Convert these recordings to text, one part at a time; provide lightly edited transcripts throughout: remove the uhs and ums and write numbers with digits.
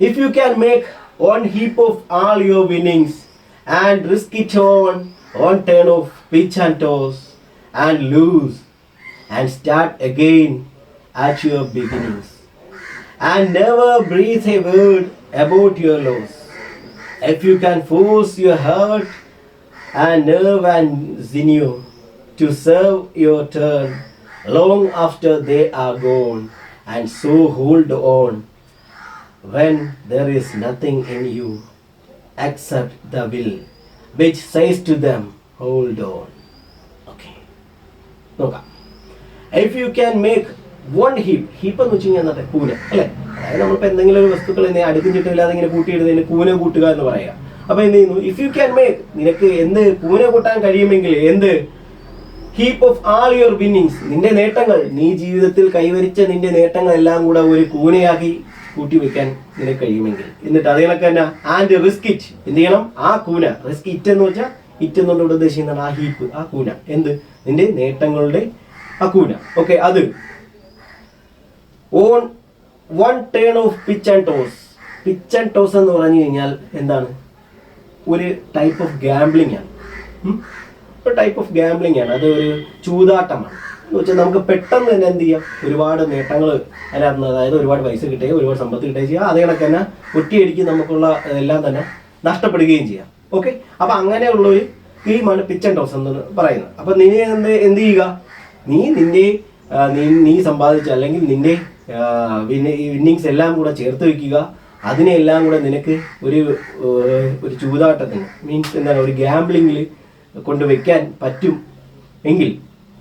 If you can make one heap of all your winnings and risk it on one turn of pitch and toss and lose and start again at your beginnings and never breathe a word about your loss. If you can force your heart and nerve and sinew to serve your turn long after they are gone, and so hold on when there is nothing in you except the will which says to them, hold on. Okay. നോക്കാം. If you can make one heap എന്ന് വെച്ച് കഴിഞ്ഞാൽ എന്താ കൂന അല്ലേ? അതായത് നമ്മളിപ്പോൾ എന്തെങ്കിലും ഒരു വസ്തുക്കൾ അടുക്കും ചിട്ടില്ലാതെ ഇങ്ങനെ കൂട്ടിയിടുന്നതിന് കൂന കൂട്ടുക എന്ന് പറയുക. അപ്പോൾ എന്ത് ചെയ്യുന്നു? ഇഫ് യു ക്യാൻ മേക്ക്, നിനക്ക് എന്ത് കൂന കൂട്ടാൻ കഴിയുമെങ്കിൽ എന്ത് heap of all your winnings, നിന്റെ നേട്ടങ്ങൾ, നീ ജീവിതത്തിൽ കൈവരിച്ച നിന്റെ നേട്ടങ്ങൾ എല്ലാം കൂടെ ഒരു കൂനയാക്കി കൂട്ടി വെക്കാൻ നിനക്ക് കഴിയുമെങ്കിൽ, എന്നിട്ട് അതുകളൊക്കെ തന്നെ ആൻഡ് റിസ്ക് ഇറ്റ്, എന്ത് ചെയ്യണം? ആ കൂന, റിസ്ക് ഇറ്റ് എന്ന് വെച്ചാൽ ഇറ്റ് എന്നുകൊണ്ട് ഇവിടെ ഉദ്ദേശിക്കുന്നതാണ് ആ ഹീപ്പ്, ആ കൂന, എന്ത് നിന്റെ നേട്ടങ്ങളുടെ ആ കൂന. ഓക്കെ, അത് on one turn of pitch and toss. Pitch and toss എന്ന് പറഞ്ഞു കഴിഞ്ഞാൽ എന്താണ്? ഒരു ടൈപ്പ് ഓഫ് ഗാംബ്ലിംഗ് ആണ്. ഒരു ടൈപ്പ് ഓഫ് ഗാംബ്ലിംഗ് ആണ്. അത് ഒരു ചൂതാട്ടമാണ് എന്ന് വെച്ചാൽ നമുക്ക് പെട്ടെന്ന് തന്നെ എന്ത് ചെയ്യാം? ഒരുപാട് നേട്ടങ്ങൾ അതിനകത്ത്, അതായത് ഒരുപാട് പൈസ കിട്ടുകയും ഒരുപാട് സമ്പത്ത് കിട്ടുകയും ചെയ്യാം. അതേ കണക്ക് തന്നെ ഒറ്റയടിക്ക് നമുക്കുള്ള എല്ലാം തന്നെ നഷ്ടപ്പെടുകയും ചെയ്യാം. ഓക്കെ, അപ്പം അങ്ങനെയുള്ളൊരു ഗെയിമാണ് പിച്ച് ആൻഡ് ടോസ് എന്ന് പറയുന്നത്. അപ്പം നീ എന്ത് ചെയ്യുക? നീ സമ്പാദിച്ച അല്ലെങ്കിൽ നിന്റെ വിന്നിങ്സ് എല്ലാം കൂടെ ചേർത്ത് വെക്കുക. അതിനെല്ലാം കൂടെ നിനക്ക് ഒരു ചൂതാട്ടത്തിന്, മീൻസ് എന്താണ്, ഒരു ഗാംബ്ലിങ്ങിൽ കൊണ്ടുവയ്ക്കാൻ പറ്റും എങ്കിൽ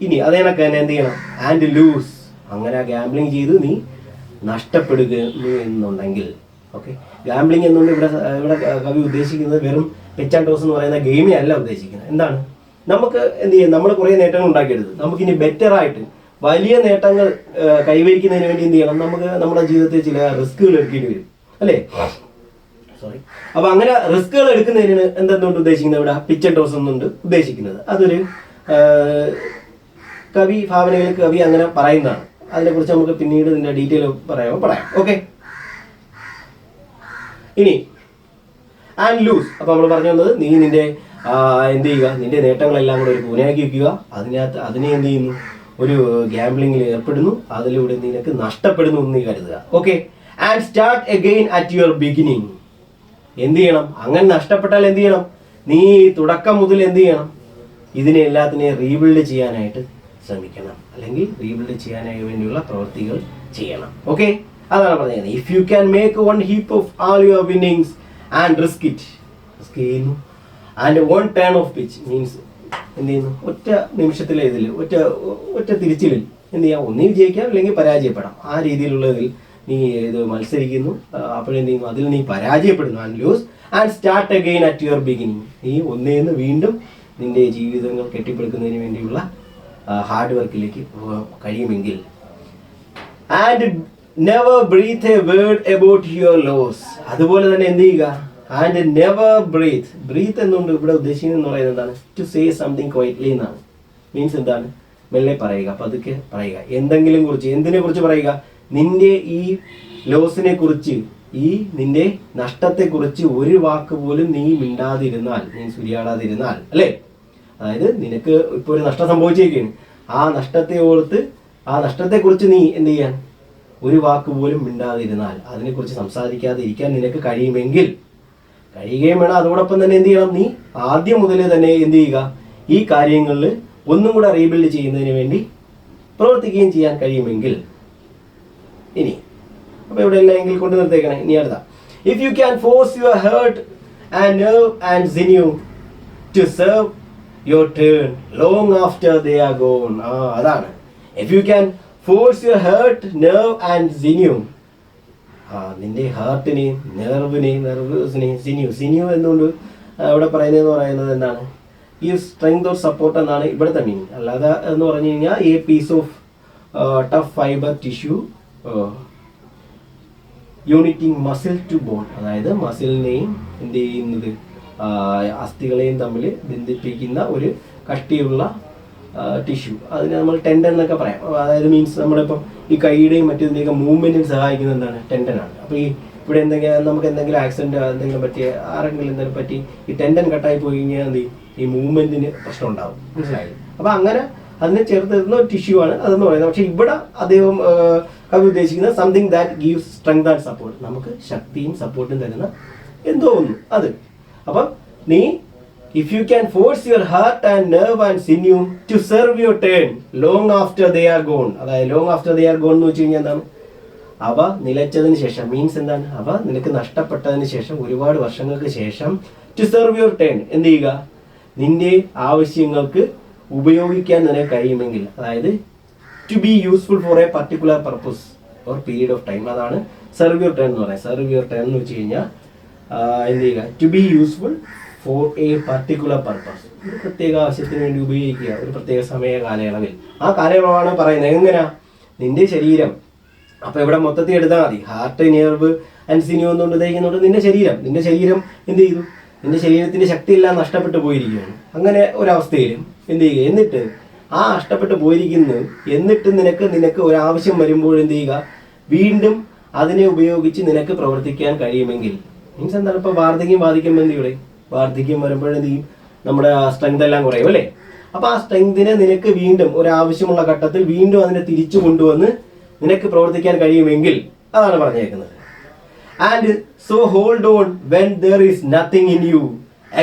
ഇനി അതേ കണക്ക് തന്നെ എന്ത് ചെയ്യണം? ആൻഡ് ലൂസ്, അങ്ങനെ ഗാംബ്ലിങ് ചെയ്ത് നീ നഷ്ടപ്പെടുക എന്നുണ്ടെങ്കിൽ. ഓക്കെ, ഗാംബ്ലിങ് എന്നുകൊണ്ട് ഇവിടെ കവി ഉദ്ദേശിക്കുന്നത് വെറും പിച്ച് ആൻഡ് ടോസ് എന്ന് പറയുന്ന ഗെയിമിനെ അല്ല ഉദ്ദേശിക്കുന്നത്. എന്താണ്? നമുക്ക് എന്ത് ചെയ്യാം? നമ്മൾ കുറേ നേട്ടങ്ങൾ ഉണ്ടാക്കിയെടുത്ത് നമുക്കിനി ബെറ്ററായിട്ട് വലിയ നേട്ടങ്ങൾ കൈവരിക്കുന്നതിന് വേണ്ടി എന്ത് ചെയ്യണം? നമുക്ക് നമ്മുടെ ജീവിതത്തിൽ ചില റിസ്കുകൾ എടുക്കേണ്ടി വരും അല്ലേ? സോറി. അപ്പൊ അങ്ങനെ റിസ്കുകൾ എടുക്കുന്നതിന് എന്തെന്നുകൊണ്ട് ഉദ്ദേശിക്കുന്നത്? ഇവിടെ പിച്ച് ആൻഡ് ടോസ് എന്നുണ്ട് ഉദ്ദേശിക്കുന്നത്. അതൊരു കവി ഭാവനയിൽ കവി അങ്ങനെ പറയുന്നതാണ്. അതിനെക്കുറിച്ച് നമുക്ക് പിന്നീട് ഇതിന്റെ ഡീറ്റെയിൽ പറയാം. ഓക്കെ, ഇനി ആൻഡ് ലൂസ്. അപ്പൊ നമ്മൾ പറഞ്ഞു വന്നത്, നീ നിന്റെ എന്ത് ചെയ്യുക? നിന്റെ നേട്ടങ്ങളെല്ലാം കൂടെ ഒരു കൂനയാക്കി വെക്കുക. അതിനെ എന്ത് ചെയ്യുന്നു? ഒരു ഗാംബ്ലിങ്ങിൽ ഏർപ്പെടുന്നു. അതിലൂടെ നിനക്ക് നഷ്ടപ്പെടുന്നു എന്ന് നീ കരുതുക. Okay, and start again at your beginning. എന്ത് ചെയ്യണം? അങ്ങനെ നഷ്ടപ്പെട്ടാൽ എന്ത് ചെയ്യണം? നീ തുടക്കം മുതൽ എന്ത് ചെയ്യണം? ഇതിനെ എല്ലാത്തിനെയും റീബിൽഡ് ചെയ്യാനായിട്ട് ശ്രമിക്കണം, അല്ലെങ്കിൽ റീബിൽഡ് ചെയ്യാനായി വേണ്ടിയുള്ള പ്രവൃത്തികൾ ചെയ്യണം. ഓക്കെ, അതാണ് പറഞ്ഞത്. If you can make one heap of all your winnings and risk ചെയ്യുന്നു and one turn of pitch, means എന്ത് ചെയ്യുന്നു? ഒറ്റ നിമിഷത്തിലെ ഇതിൽ ഒറ്റ തിരിച്ചിലിൽ എന്ത് ചെയ്യാം? ഒന്നീ വിജയിക്കാം അല്ലെങ്കിൽ പരാജയപ്പെടാം. ആ രീതിയിലുള്ള ഇതിൽ നീ ഇത് മത്സരിക്കുന്നു. അപ്പോഴെന്ത് ചെയ്യുന്നു? അതിൽ നീ പരാജയപ്പെടുന്നു. And lose and start again at your beginning. നീ ഒന്നേന്ന് വീണ്ടും നിന്റെ ജീവിതങ്ങൾ കെട്ടിപ്പടുക്കുന്നതിന് വേണ്ടിയുള്ള ഹാർഡ് വർക്കിലേക്ക് പോകാൻ കഴിയുമെങ്കിൽ. And never breathe a word about your loss. അതുപോലെ തന്നെ എന്ത് ചെയ്യുക? ആൻഡ് നെവർ ബ്രീത്ത് എന്നുകൊണ്ട് ഇവിടെ ഉദ്ദേശിക്കുന്നത് എന്ന് പറയുന്നത് എന്താണ്? ടു സേ സംതിങ് ക്വൈറ്റ്ലി എന്നാണ്. മീൻസ് എന്താണ്? മെല്ലെ പറയുക, പതുക്കെ പറയുക. എന്തിനെ കുറിച്ച് പറയുക? നിന്റെ ഈ ലോസിനെ കുറിച്ച്, ഈ നിന്റെ നഷ്ടത്തെക്കുറിച്ച് ഒരു വാക്ക് പോലും നീ മിണ്ടാതിരുന്നാൽ, മീൻസ് ഉരിയാടാതിരുന്നാൽ അല്ലേ? അതായത് നിനക്ക് ഇപ്പോൾ ഒരു നഷ്ടം സംഭവിച്ചേക്കാണ്. ആ നഷ്ടത്തെ ഓർത്ത്, ആ നഷ്ടത്തെക്കുറിച്ച് നീ എന്ത് ചെയ്യാൻ? ഒരു വാക്ക് പോലും മിണ്ടാതിരുന്നാൽ, അതിനെക്കുറിച്ച് സംസാരിക്കാതെ ഇരിക്കാൻ നിനക്ക് കഴിയുമെങ്കിൽ, കഴിയുകയും വേണം. അതോടൊപ്പം തന്നെ എന്ത് ചെയ്യണം? നീ ആദ്യം മുതൽ തന്നെ എന്ത് ചെയ്യുക? ഈ കാര്യങ്ങളിൽ ഒന്നും കൂടെ റീബിൽഡ് ചെയ്യുന്നതിന് വേണ്ടി പ്രവർത്തിക്കുകയും ചെയ്യാൻ കഴിയുമെങ്കിൽ. ഇനി അപ്പൊ ഇവിടെ എല്ലാം എങ്കിൽ കൊണ്ട് നിർത്തേക്കണേ. ഇനി അടുത്ത, if you can force your heart and nerve and sinew to serve your turn long after they are gone. അതാണ് if you can force your heart, nerve and sinew. നിന്റെ ഹാർട്ടിനെയും നെർവ്സിനെയും സിന്യൂ എന്നുകൊണ്ട് ഇവിടെ പറയുന്നത് എന്താണ്? ഈ സ്ട്രെങ്ത് ഓർ സപ്പോർട്ട് എന്നാണ് ഇവിടുത്തെ മീനിങ്. അല്ലാതെ എന്ന് പറഞ്ഞു കഴിഞ്ഞാൽ ഈ piece of tough fibre tissue uniting muscle to bone. അതായത് മസിലിനെയും എന്ത് ചെയ്യുന്നത്? അസ്ഥികളെയും തമ്മിൽ ബന്ധിപ്പിക്കുന്ന ഒരു കട്ടിയുള്ള ടിഷ്യൂ. അതിന് നമ്മൾ ടെൻഡൻ എന്നൊക്കെ പറയാം. അതായത് മീൻസ് നമ്മളിപ്പം ഈ കൈയുടെയും മറ്റേതിൻ്റെയൊക്കെ മൂവ്മെൻറ്റിന് സഹായിക്കുന്നത് എന്താണ്? ടെൻഡനാണ്. അപ്പോൾ ഈ ഇവിടെ നമുക്ക് എന്തെങ്കിലും ആക്സിഡന്റ് എന്തെങ്കിലും പറ്റിയ ആരെങ്കിലും എന്തെങ്കിലും പറ്റി ഈ ടെൻഡൻ കട്ടായി പോയി കഴിഞ്ഞാൽ എന്ത് ചെയ്യും, ഈ മൂവ്മെന്റിന് പ്രശ്നം ഉണ്ടാവും. മനസ്സിലായില്ലേ? അപ്പൊ അങ്ങനെ അതിനെ ചേർത്തിരുന്ന ഒരു ടിഷ്യൂ ആണ് അതെന്ന് പറയുന്നത്. പക്ഷെ ഇവിടെ അദ്ദേഹം കവി ഉദ്ദേശിക്കുന്നത് something that gives strength and support, നമുക്ക് ശക്തിയും സപ്പോർട്ടും തരുന്ന എന്തോ ഒന്ന് അത്. അപ്പം നീ if you can force your heart and nerve and sinew to serve your turn long after they are gone, അതായത് long after they are gone എന്ന് വെച്ച് കഴിഞ്ഞാൽ എന്താണ്, അവ നിലച്ചതിന് ശേഷം, മീൻസ് എന്താണ്, അവ നിനക്ക് നഷ്ടപ്പെട്ടതിന് ശേഷം ഒരുപാട് വർഷങ്ങൾക്ക് ശേഷം ടു സെർവ് യുവർ ടേൺ, എന്ത് ചെയ്യുക, നിന്റെ ആവശ്യങ്ങൾക്ക് ഉപയോഗിക്കാൻ നിനക്ക് കഴിയുമെങ്കിൽ, അതായത് to be useful for a particular purpose or period of time, അതാണ് സെർവ് യുവർ ടേൺ എന്ന് പറയുന്നത്. സെർവ് യുവർ ടേൺ എന്ന് വെച്ച് കഴിഞ്ഞാൽ എന്ത് ചെയ്യുക, to be useful for a particular purpose, ഒരു പ്രത്യേക ആവശ്യത്തിന് വേണ്ടി ഉപയോഗിക്കുക ഒരു പ്രത്യേക സമയ കാലയളവിൽ. ആ കാലയളവാണ് പറയുന്നത്. എങ്ങനെയാ, നിന്റെ ശരീരം, അപ്പൊ ഇവിടെ മൊത്തത്തിൽ എടുത്താൽ മതി, ഹാർട്ട്, നെർവ് ആൻഡ് സിനിയോ എന്നുകൊണ്ട് ഉദ്ദേശിക്കുന്നുണ്ട് നിന്റെ ശരീരം എന്ത് ചെയ്തു, നിന്റെ ശരീരത്തിന്റെ ശക്തിയെല്ലാം നഷ്ടപ്പെട്ടു പോയിരിക്കുകയാണ്. അങ്ങനെ ഒരവസ്ഥയിലും എന്ത് ചെയ്യുക, എന്നിട്ട് ആ നഷ്ടപ്പെട്ടു പോയിരിക്കുന്നു, എന്നിട്ട് നിനക്ക് ഒരാവശ്യം വരുമ്പോൾ എന്ത് ചെയ്യുക, വീണ്ടും അതിനെ ഉപയോഗിച്ച് നിനക്ക് പ്രവർത്തിക്കാൻ കഴിയുമെങ്കിൽ, മീൻസ് എന്താണ്, ഇപ്പൊ വാർദ്ധക്യം ബാധിക്കുമ്പോൾ എന്ത് ചെയ്യൂടെ, വാർദ്ധക്യം വരുമ്പോഴെന്ത് ചെയ്യും, നമ്മുടെ സ്ട്രെങ്ത് എല്ലാം കുറയും അല്ലേ. അപ്പൊ ആ സ്ട്രെങ്തിനെ നിനക്ക് വീണ്ടും ഒരാവശ്യമുള്ള ഘട്ടത്തിൽ വീണ്ടും അതിനെ തിരിച്ചു കൊണ്ടുവന്ന് നിനക്ക് പ്രവർത്തിക്കാൻ കഴിയുമെങ്കിൽ, അതാണ് പറഞ്ഞേക്കുന്നത്. And so hold on when there is nothing in you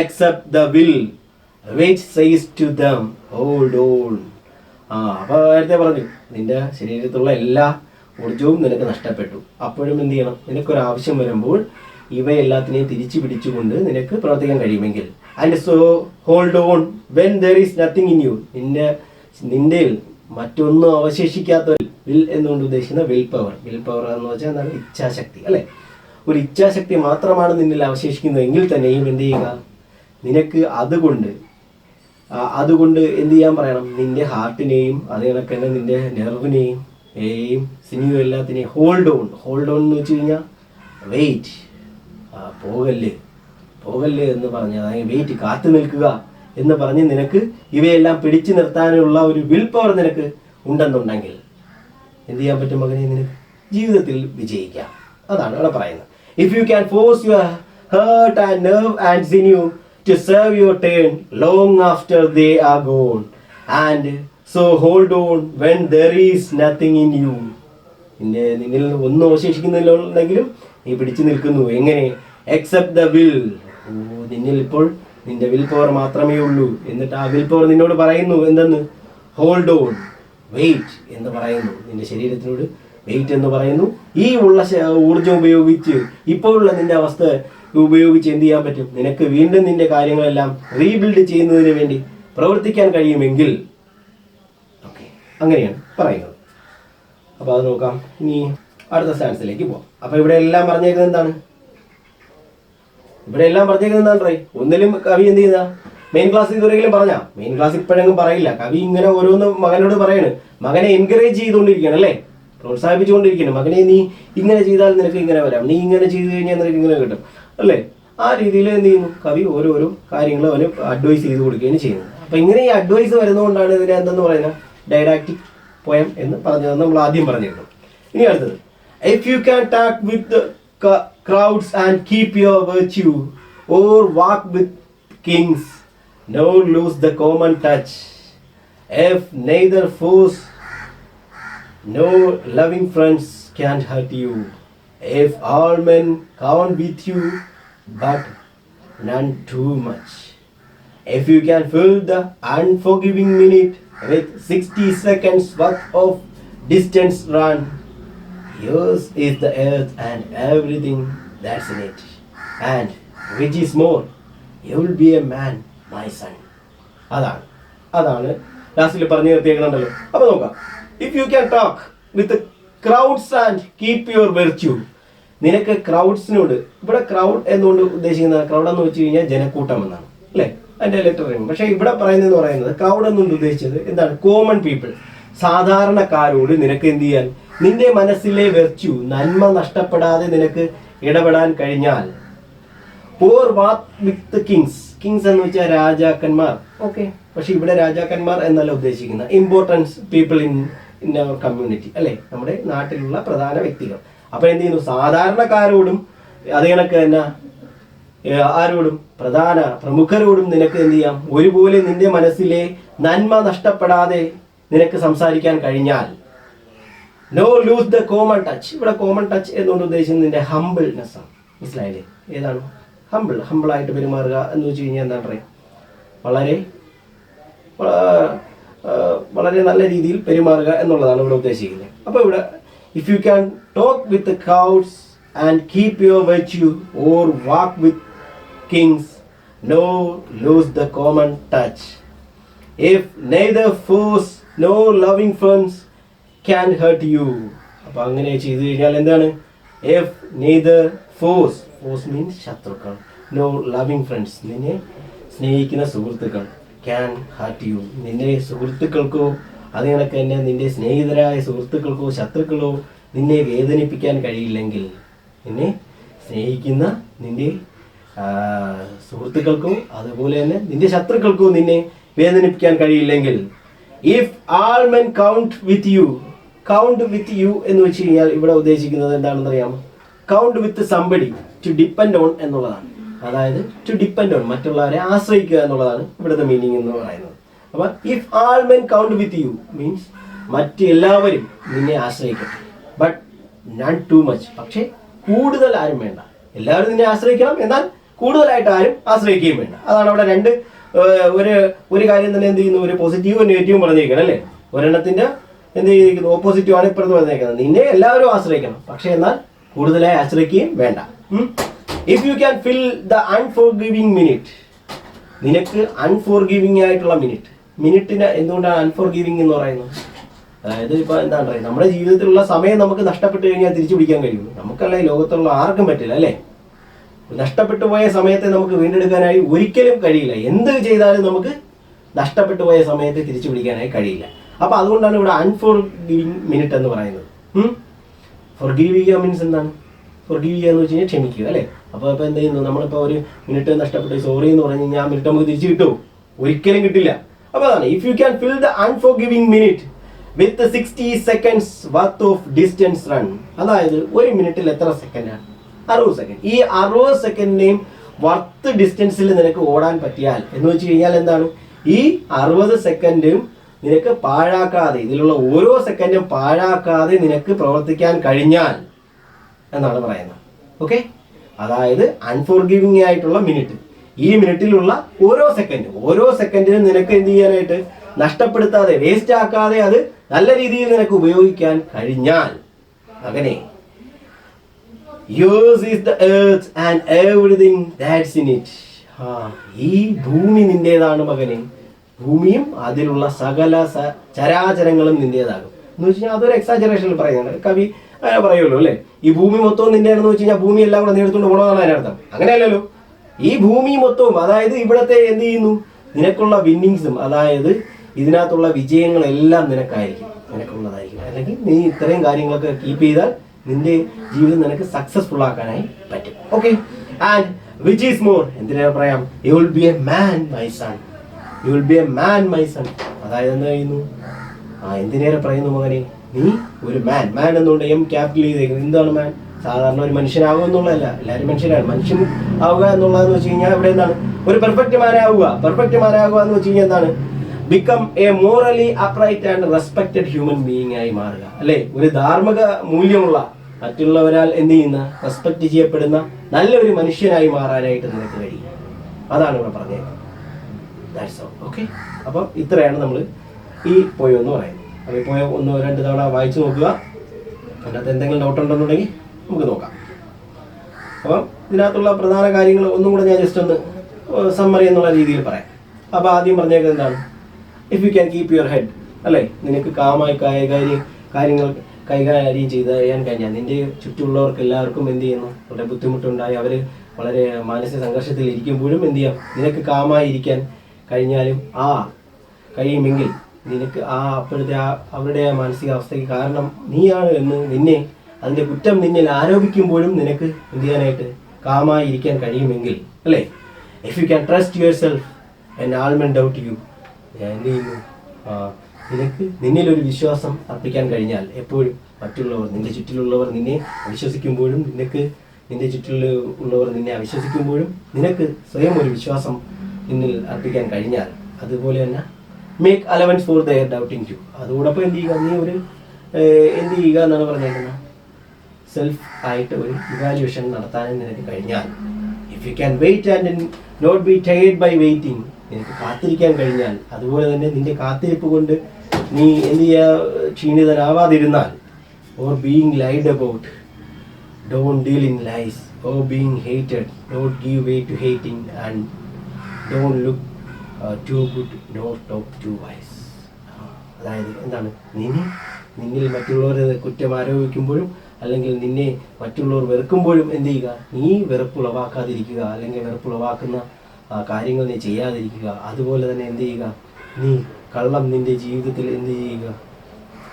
except the will which says to them hold on. അപ്പൊ നേരത്തെ പറഞ്ഞു, നിന്റെ ശരീരത്തിലുള്ള എല്ലാ ഊർജവും നിനക്ക് നഷ്ടപ്പെട്ടു. അപ്പോഴും എന്ത് ചെയ്യണം, നിനക്കൊരാവശ്യം വരുമ്പോൾ ഇവയെല്ലാത്തിനെയും തിരിച്ചു പിടിച്ചുകൊണ്ട് നിനക്ക് പ്രവർത്തിക്കാൻ കഴിയുമെങ്കിൽ. And so hold on when there is nothing in you, നിന്റെ മറ്റൊന്നും അവശേഷിക്കാത്ത വിൽ എന്നുകൊണ്ട് ഉദ്ദേശിക്കുന്ന വിൽ പവർ. വിൽ പവർ എന്ന് വെച്ചാൽ എന്താണ്, ഇച്ഛാശക്തി അല്ലെ. ഒരു ഇച്ഛാശക്തി മാത്രമാണ് നിന്നിൽ അവശേഷിക്കുന്നതെങ്കിൽ തന്നെയും എന്ത് ചെയ്യുക, നിനക്ക് അതുകൊണ്ട് എന്ത് ചെയ്യാൻ പറയണം, നിന്റെ ഹാർട്ടിനെയും അത് കണക്ക് തന്നെ നിന്റെ നെർവിനെയും സിനിയും എല്ലാത്തിനെയും ഹോൾഡ് ഓൺ എന്ന് വെച്ച് കഴിഞ്ഞാൽ വെയിറ്റ്, പോകല്ലേ എന്ന് പറഞ്ഞ്, അതായത് വെയിറ്റ്, കാത്തു നിൽക്കുക എന്ന് പറഞ്ഞ് നിനക്ക് ഇവയെല്ലാം പിടിച്ചു നിർത്താനുള്ള ഒരു വിൽ പവർ നിനക്ക് ഉണ്ടെന്നുണ്ടെങ്കിൽ എന്ത് ചെയ്യാൻ പറ്റും മകനെ, നിനക്ക് ജീവിതത്തിൽ വിജയിക്കാം. അതാണ് അവിടെ പറയുന്നത്. If you can force your heart and nerve and sinew to serve your turn long after they are gone and so hold on when there is nothing in you. നിന്നിൽ ഒന്നും അവശേഷിക്കുന്നില്ലെങ്കിലും നീ പിടിച്ചു നിൽക്കുന്നു. എങ്ങനെ, എക്സെപ്റ്റ് ദ വിൽ, നിന്നിൽ ഇപ്പോൾ നിന്റെ will power മാത്രമേ ഉള്ളൂ. എന്നിട്ട് ആ വിൽ പവർ നിന്നോട് പറയുന്നു എന്തെന്ന്, ഹോൾഡ് ഓൺ, വെയിറ്റ് എന്ന് പറയുന്നു. നിന്റെ ശരീരത്തിനോട് വെയിറ്റ് എന്ന് പറയുന്നു. ഈ ഉള്ള ഊർജം ഉപയോഗിച്ച്, ഇപ്പോഴുള്ള നിന്റെ അവസ്ഥ ഉപയോഗിച്ച് എന്ത് ചെയ്യാൻ പറ്റും, നിനക്ക് വീണ്ടും നിന്റെ കാര്യങ്ങളെല്ലാം റീബിൽഡ് ചെയ്യുന്നതിന് വേണ്ടി പ്രവർത്തിക്കാൻ കഴിയുമെങ്കിൽ. ഓക്കെ, അങ്ങനെയാണ് പറയുന്നത്. അപ്പൊ അത് നോക്കാം. ഇനി അടുത്ത സ്റ്റാൻസിലേക്ക് പോവാം. അപ്പൊ ഇവിടെ എല്ലാം പറഞ്ഞേക്കുന്നത് എന്താണ്, ഒന്നിലും കവി എന്ത് ചെയ്താ, മെയിൻ ക്ലാസ് ഇതുവരെയെങ്കിലും പറഞ്ഞാ, മെയിൻ ക്ലാസ് ഇപ്പോഴെങ്കിലും പറയില്ല. കവി ഇങ്ങനെ ഓരോന്ന് മകനോട് പറയാണ്, മകനെ എൻകറേജ് ചെയ്തുകൊണ്ടിരിക്കുകയാണ് അല്ലേ, പ്രോത്സാഹിപ്പിച്ചുകൊണ്ടിരിക്കുകയാണ്. മകനെ നീ ഇങ്ങനെ ചെയ്താൽ നിനക്ക് ഇങ്ങനെ വരാം, നീ ഇങ്ങനെ ചെയ്തു കഴിഞ്ഞാൽ നിനക്ക് ഇങ്ങനെ കിട്ടും അല്ലേ. ആ രീതിയിൽ എന്ത് ചെയ്യുന്നു, കവി ഓരോരോ കാര്യങ്ങൾ അവന് അഡ്വൈസ് ചെയ്ത് കൊടുക്കുകയാണ് ചെയ്യുന്നത്. അപ്പൊ ഇങ്ങനെ ഈ അഡ്വൈസ് വരുന്നതുകൊണ്ടാണ് ഇതിനെ എന്തെന്ന് പറയുന്നത്, ഡൈഡാക്റ്റിക് പോയം എന്ന് പറഞ്ഞത് നമ്മൾ ആദ്യം പറഞ്ഞിരുന്നു. ഇനി അടുത്തത്, if you can talk with crowds and keep your virtue, or walk with kings, nor lose the common touch. If neither foes nor loving friends can hurt you, if all men count with you, but none too much. If you can fill the unforgiving minute with 60 seconds worth of distance run, yours is the earth and everything that's in it. And which is more, you will be a man, my son. അതാണ് ലാസ്റ്റിൽ പറഞ്ഞു നിർത്തിയേക്കുന്നുണ്ടല്ലോ. അപ്പൊ നോക്കാം. If you can talk with crowds and keep your virtue. നിനക്ക് ക്രൗഡ്സിനോട്, ഇവിടെ crowd എന്നുകൊണ്ട് ഉദ്ദേശിക്കുന്നത്, crowd എന്ന് വെച്ച് കഴിഞ്ഞാൽ ജനക്കൂട്ടം എന്നാണ് അല്ലേ, അതിന്റെ ലെറ്റർ. പക്ഷെ ഇവിടെ പറയുന്നത് ക്രൗഡ് എന്നുകൊണ്ട് ഉദ്ദേശിച്ചത് എന്താണ്, കോമൺ പീപ്പിൾ, സാധാരണക്കാരോട് നിനക്ക് എന്ത് ചെയ്യാൻ, നിന്റെ മനസ്സിലെ വെർച്യൂ, നന്മ നഷ്ടപ്പെടാതെ നിനക്ക് ഇടപെടാൻ കഴിഞ്ഞാൽ. Or walk with kings. Kings എന്ന് വെച്ചാൽ രാജാക്കന്മാർ. ഓക്കെ, പക്ഷെ ഇവിടെ രാജാക്കന്മാർ എന്നല്ല ഉദ്ദേശിക്കുന്ന, importance people in our community അല്ലെ, നമ്മുടെ നാട്ടിലുള്ള പ്രധാന വ്യക്തികൾ. അപ്പൊ എന്ത് ചെയ്യുന്നു, സാധാരണക്കാരോടും അതേ കണക്ക് തന്നെ ആരോടും പ്രമുഖരോടും നിനക്ക് എന്ത് ചെയ്യാം, ഒരുപോലെ നിന്റെ മനസ്സിലെ നന്മ നഷ്ടപ്പെടാതെ നിനക്ക് സംസാരിക്കാൻ കഴിഞ്ഞാൽ, nor lose the common touch. ഇവിടെ കോമൺ ടച്ച് എന്നുകൊണ്ട് ഉദ്ദേശിക്കുന്നത് നിന്റെ ഹംബിൾനെസ് ആണ്. മനസ്സിലായില്ലേ? ഏതാണ് ഹംബിളായിട്ട് പെരുമാറുക എന്ന് വെച്ച് കഴിഞ്ഞാൽ എന്താണ് പറയുക, വളരെ നല്ല രീതിയിൽ പെരുമാറുക എന്നുള്ളതാണ് ഇവിടെ ഉദ്ദേശിക്കുന്നത്. അപ്പോൾ ഇവിടെ if you can talk with crowds and keep your virtue or walk with kings, nor lose the common touch. If neither foes nor loving friends can hurt you. അപ്പൊ അങ്ങനെ ചെയ്തു കഴിഞ്ഞാൽ എന്താണ്, ഇഫ് നെയ്തർ ഫോഴ്സ് മീൻസ് ശത്രുക്കൾ, nor loving friends നിന്നെ സ്നേഹിക്കുന്ന സുഹൃത്തുക്കൾ, can hurt U നിന്റെ സുഹൃത്തുക്കൾക്കോ അത് കണക്ക് തന്നെ നിന്റെ സ്നേഹിതരായ സുഹൃത്തുക്കൾക്കോ ശത്രുക്കളോ നിന്നെ വേദനിപ്പിക്കാൻ കഴിയില്ലെങ്കിൽ, നിന്നെ സ്നേഹിക്കുന്ന നിന്റെ സുഹൃത്തുക്കൾക്കോ അതുപോലെ തന്നെ നിന്റെ ശത്രുക്കൾക്കോ നിന്നെ വേദനിപ്പിക്കാൻ കഴിയില്ലെങ്കിൽ, if all men count with you എന്ന് വെച്ച് കഴിഞ്ഞാൽ ഇവിടെ ഉദ്ദേശിക്കുന്നത് എന്താണെന്ന് അറിയാമോ, count with somebody to depend on എന്നുള്ളതാണ്. അതായത് ടു ഡിപ്പെൻഡ് ഓൺ മറ്റുള്ളവരെ ആശ്രയിക്കുക എന്നുള്ളതാണ് ഇവിടുത്തെ മീനിങ് എന്ന് പറയുന്നത്. അപ്പൊ if all men count with you means മറ്റെല്ലാവരും നിന്നെ ആശ്രയിക്കട്ടെ, ബട്ട് നോട്ട് ടു മച്ച്, പക്ഷേ കൂടുതൽ ആരും വേണ്ട. എല്ലാവരും നിന്നെ ആശ്രയിക്കണം, എന്നാൽ കൂടുതലായിട്ട് ആരും ആശ്രയിക്കുകയും വേണ്ട. അതാണ് അവിടെ രണ്ട് ഒരു കാര്യം തന്നെ എന്ത് ചെയ്യുന്നു, ഒരു പോസിറ്റീവും നെഗറ്റീവും പറഞ്ഞിരിക്കണം അല്ലേ. ഒരെണ്ണത്തിന്റെ എന്ത് ചെയ്തിരിക്കുന്നു, ഓപ്പോസിറ്റീവ് ആണ് ഇപ്പുറത്ത് പറഞ്ഞിരിക്കുന്നത്. നിന്നെ എല്ലാവരും ആശ്രയിക്കണം, പക്ഷെ എന്നാൽ കൂടുതലായി ആശ്രയിക്കുകയും വേണ്ട. If you can fill the unforgiving minute, നിനക്ക് അൺഫോർഗിവിംഗ് ആയിട്ടുള്ള മിനിറ്റിന് എന്തുകൊണ്ടാണ് അൺഫോർഗിവിംഗ് എന്ന് പറയുന്നത്? അതായത് ഇപ്പൊ എന്താണ് പറയുക, നമ്മുടെ ജീവിതത്തിലുള്ള സമയം നമുക്ക് നഷ്ടപ്പെട്ടു കഴിഞ്ഞാൽ തിരിച്ചു പിടിക്കാൻ കഴിയും? നമുക്കല്ല, ലോകത്തുള്ള ആർക്കും പറ്റില്ല അല്ലേ. നഷ്ടപ്പെട്ടു പോയ സമയത്തെ നമുക്ക് വീണ്ടെടുക്കാനായി ഒരിക്കലും കഴിയില്ല. എന്ത് ചെയ്താലും നമുക്ക് നഷ്ടപ്പെട്ടു പോയ സമയത്തെ തിരിച്ചു പിടിക്കാനായി കഴിയില്ല. അപ്പൊ അതുകൊണ്ടാണ് ഇവിടെ അൺഫോർഗിവിംഗ് മിനിറ്റ് എന്ന് പറയുന്നത്. ഫോർഗീവ് ചെയ്യുക മീൻസ് എന്താണ്? ഫോർഗീവ് ചെയ്യുക എന്ന് വെച്ച് കഴിഞ്ഞാൽ ക്ഷമിക്കുക അല്ലേ. അപ്പോൾ എന്ത് ചെയ്യുന്നു, നമ്മളിപ്പോൾ ഒരു മിനിറ്റ് നഷ്ടപ്പെട്ടു സോറി എന്ന് പറഞ്ഞു കഴിഞ്ഞാൽ ആ മിനിറ്റ് നമുക്ക് തിരിച്ചു കിട്ടുമോ? ഒരിക്കലും കിട്ടില്ല. അപ്പോൾ അതാണ് if you can fill the unforgiving minute with 60 seconds worth of distance run. അതായത് ഒരു മിനിറ്റിൽ എത്ര സെക്കൻഡാണ്? 60 സെക്കൻഡ്. ഈ 60 സെക്കൻഡിനെയും വർത്ത് ഡിസ്റ്റൻസിൽ നിനക്ക് ഓടാൻ പറ്റിയാൽ എന്ന് വെച്ച് കഴിഞ്ഞാൽ എന്താണ്, ഈ 60 സെക്കൻഡും നിനക്ക് പാഴാക്കാതെ, ഇതിലുള്ള ഓരോ സെക്കൻഡും പാഴാക്കാതെ നിനക്ക് പ്രവർത്തിക്കാൻ കഴിഞ്ഞാൽ എന്നാണ് പറയുന്നത്. ഓക്കെ, അതായത് അൺഫോർഗിവിംഗ് ആയിട്ടുള്ള മിനിറ്റ്, ഈ മിനിറ്റിലുള്ള ഓരോ സെക്കൻഡിനും നിനക്ക് എന്ത് ചെയ്യാനായിട്ട്, നഷ്ടപ്പെടുത്താതെ വേസ്റ്റ് ആക്കാതെ അത് നല്ല രീതിയിൽ നിനക്ക് ഉപയോഗിക്കാൻ കഴിഞ്ഞാൽ, അങ്ങനെ yours is the earth and everything that's in it. ഈ ഭൂമി നിന്റേതാണ് മകനെ, ഭൂമിയും അതിലുള്ള സകല ചരാചരങ്ങളും നിന്റേതാകും എന്ന് വെച്ച് കഴിഞ്ഞാൽ അതൊരു എക്സാജറേഷനിൽ പറയുന്നത്. കവി അങ്ങനെ പറയുമല്ലോ അല്ലേ. ഈ ഭൂമി മൊത്തവും നിന്റെയാണെന്ന് വെച്ച് കഴിഞ്ഞാൽ ഭൂമി എല്ലാം കൂടെ നേടുത്തോണ്ട് പോകണമെന്നാണ് അതിനർത്ഥം. അങ്ങനെയല്ലല്ലോ. ഈ ഭൂമി മൊത്തവും, അതായത് ഇവിടത്തെ എന്ത് ചെയ്യുന്നു, നിനക്കുള്ള വിന്നിങ്സും, അതായത് ഇതിനകത്തുള്ള വിജയങ്ങളെല്ലാം നിനക്കുള്ളതായിരിക്കും. അല്ലെങ്കിൽ നീ ഇത്രയും കാര്യങ്ങളൊക്കെ കീപ്പ് ചെയ്താൽ നിന്റെ ജീവിതം നിനക്ക് സക്സസ്ഫുൾ ആക്കാനായി പറ്റും. Okay, and which is more, എന്തിനാ പറയാം, you will be a man my sun, U will be a man my sun. അതായത് എന്താ ചെയ്യുന്നു, എന്തിനേറെ പറയുന്നു മകനെ, നീ ഒരു മാൻ എന്നുകൊണ്ട് എം ക്യാപിറ്റൽ ചെയ്തേക്കുന്നത്. എന്താണ് മാൻ? സാധാരണ ഒരു മനുഷ്യനാകുക എന്നുള്ളതല്ല, എല്ലാവരും മനുഷ്യരാണ്. മനുഷ്യൻ ആവുക എന്നുള്ളതെന്ന് വെച്ച് കഴിഞ്ഞാൽ ഇവിടെ എന്താണ്, ഒരു പെർഫെക്റ്റ് മാനാവുക എന്ന് വെച്ച് കഴിഞ്ഞാൽ എന്താണ്, become A morally upright and respected human being ആയി മാറുക അല്ലെ. ഒരു ധാർമ്മിക മൂല്യമുള്ള, മറ്റുള്ളവരാൽ എന്ത് ചെയ്യുന്ന, റെസ്പെക്ട് ചെയ്യപ്പെടുന്ന നല്ലൊരു മനുഷ്യനായി മാറാനായിട്ട് നിനക്ക് കഴിയും. അതാണ് ഇവിടെ പറഞ്ഞത്. That's all. ഓക്കെ, അപ്പം ഇത്രയാണ് നമ്മൾ ഈ പോയോ എന്ന് പറയുന്നത്. അപ്പോൾ ഈ പോയോ 1-2 തവണ വായിച്ചു നോക്കുക. അതിനകത്ത് എന്തെങ്കിലും ഡൗട്ട് ഉണ്ടെന്നുണ്ടെങ്കിൽ നമുക്ക് നോക്കാം. അപ്പം ഇതിനകത്തുള്ള പ്രധാന കാര്യങ്ങൾ ഒന്നും കൂടെ ഞാൻ ജസ്റ്റ് ഒന്ന് സമ്മറി എന്നുള്ള രീതിയിൽ പറയാം. അപ്പോൾ ആദ്യം പറഞ്ഞേക്കുന്നത് എന്താണ്, if you can keep your head അല്ലേ, നിനക്ക് കാമായി കാര്യങ്ങൾ കൈകാര്യം ചെയ്യാൻ കഴിഞ്ഞാൽ, നിന്റെ ചുറ്റുമുള്ളവർക്ക് എല്ലാവർക്കും എന്ത് ചെയ്യുന്നു, വളരെ ബുദ്ധിമുട്ടുണ്ടായി അവർ വളരെ മാനസിക സംഘർഷത്തിൽ ഇരിക്കുമ്പോഴും എന്ത് ചെയ്യാം, നിനക്ക് കാമായി ഇരിക്കാൻ കഴിഞ്ഞാലും കഴിയുമെങ്കിൽ നിനക്ക് അപ്പോഴത്തെ അവരുടെ മാനസികാവസ്ഥയ്ക്ക് കാരണം നീയാണ് എന്ന് നിന്നെ, അതിൻ്റെ കുറ്റം നിന്നിൽ ആരോപിക്കുമ്പോഴും നിനക്ക് എന്ത് ചെയ്യാനായിട്ട്, കാമായി ഇരിക്കാൻ കഴിയുമെങ്കിൽ അല്ലേ. If you can trust your self and all men doubt U, എന്ത് ചെയ്യുന്നു, നിനക്ക് നിന്നിലൊരു വിശ്വാസം അർപ്പിക്കാൻ കഴിഞ്ഞാൽ, എപ്പോഴും മറ്റുള്ളവർ, നിന്റെ ചുറ്റിലുള്ളവർ നിന്നെ വിശ്വസിക്കുമ്പോഴും നിന്റെ ചുറ്റിലുള്ളവർ നിന്നെ അവിശ്വസിക്കുമ്പോഴും നിനക്ക് സ്വയം ഒരു വിശ്വാസം നിന്നിൽ അർപ്പിക്കാൻ കഴിഞ്ഞാൽ, അതുപോലെ തന്നെ make allowance for their doubting you. അതോടൊപ്പം എന്ത് ചെയ്യുക, നീ ഒരു എന്ത് ചെയ്യുക എന്നാണ് പറഞ്ഞേക്കുന്നത്, സെൽഫ് ആയിട്ട് ഒരു ഇവാലുവേഷൻ നടത്താനും നിനക്ക് കഴിഞ്ഞാൽ, if you can wait and not be tired by waiting, നിനക്ക് കാത്തിരിക്കാൻ കഴിഞ്ഞാൽ, അതുപോലെ തന്നെ നിന്റെ കാത്തിരിപ്പ് കൊണ്ട് നീ എന്ത് ചെയ്യുക, ക്ഷീണിതനാവാതിരുന്നാൽ, or being lied about, don't deal in lies, or being hated, not give way to hating, and don't look too good, not talk too wise. അതായത് എന്താണ്, നിന്നിൽ മറ്റുള്ളവർ കുറ്റം ആരോപിക്കുമ്പോഴും അല്ലെങ്കിൽ നിന്നെ മറ്റുള്ളവർ വെറുക്കുമ്പോഴും എന്ത് ചെയ്യുക, നീ വെറുപ്പുളവാക്കാതിരിക്കുക, അല്ലെങ്കിൽ വെറുപ്പുളവാക്കുന്ന കാര്യങ്ങൾ നീ ചെയ്യാതിരിക്കുക. അതുപോലെ തന്നെ എന്ത് ചെയ്യുക, നീ കള്ളം നിന്റെ ജീവിതത്തിൽ എന്ത് ചെയ്യുക,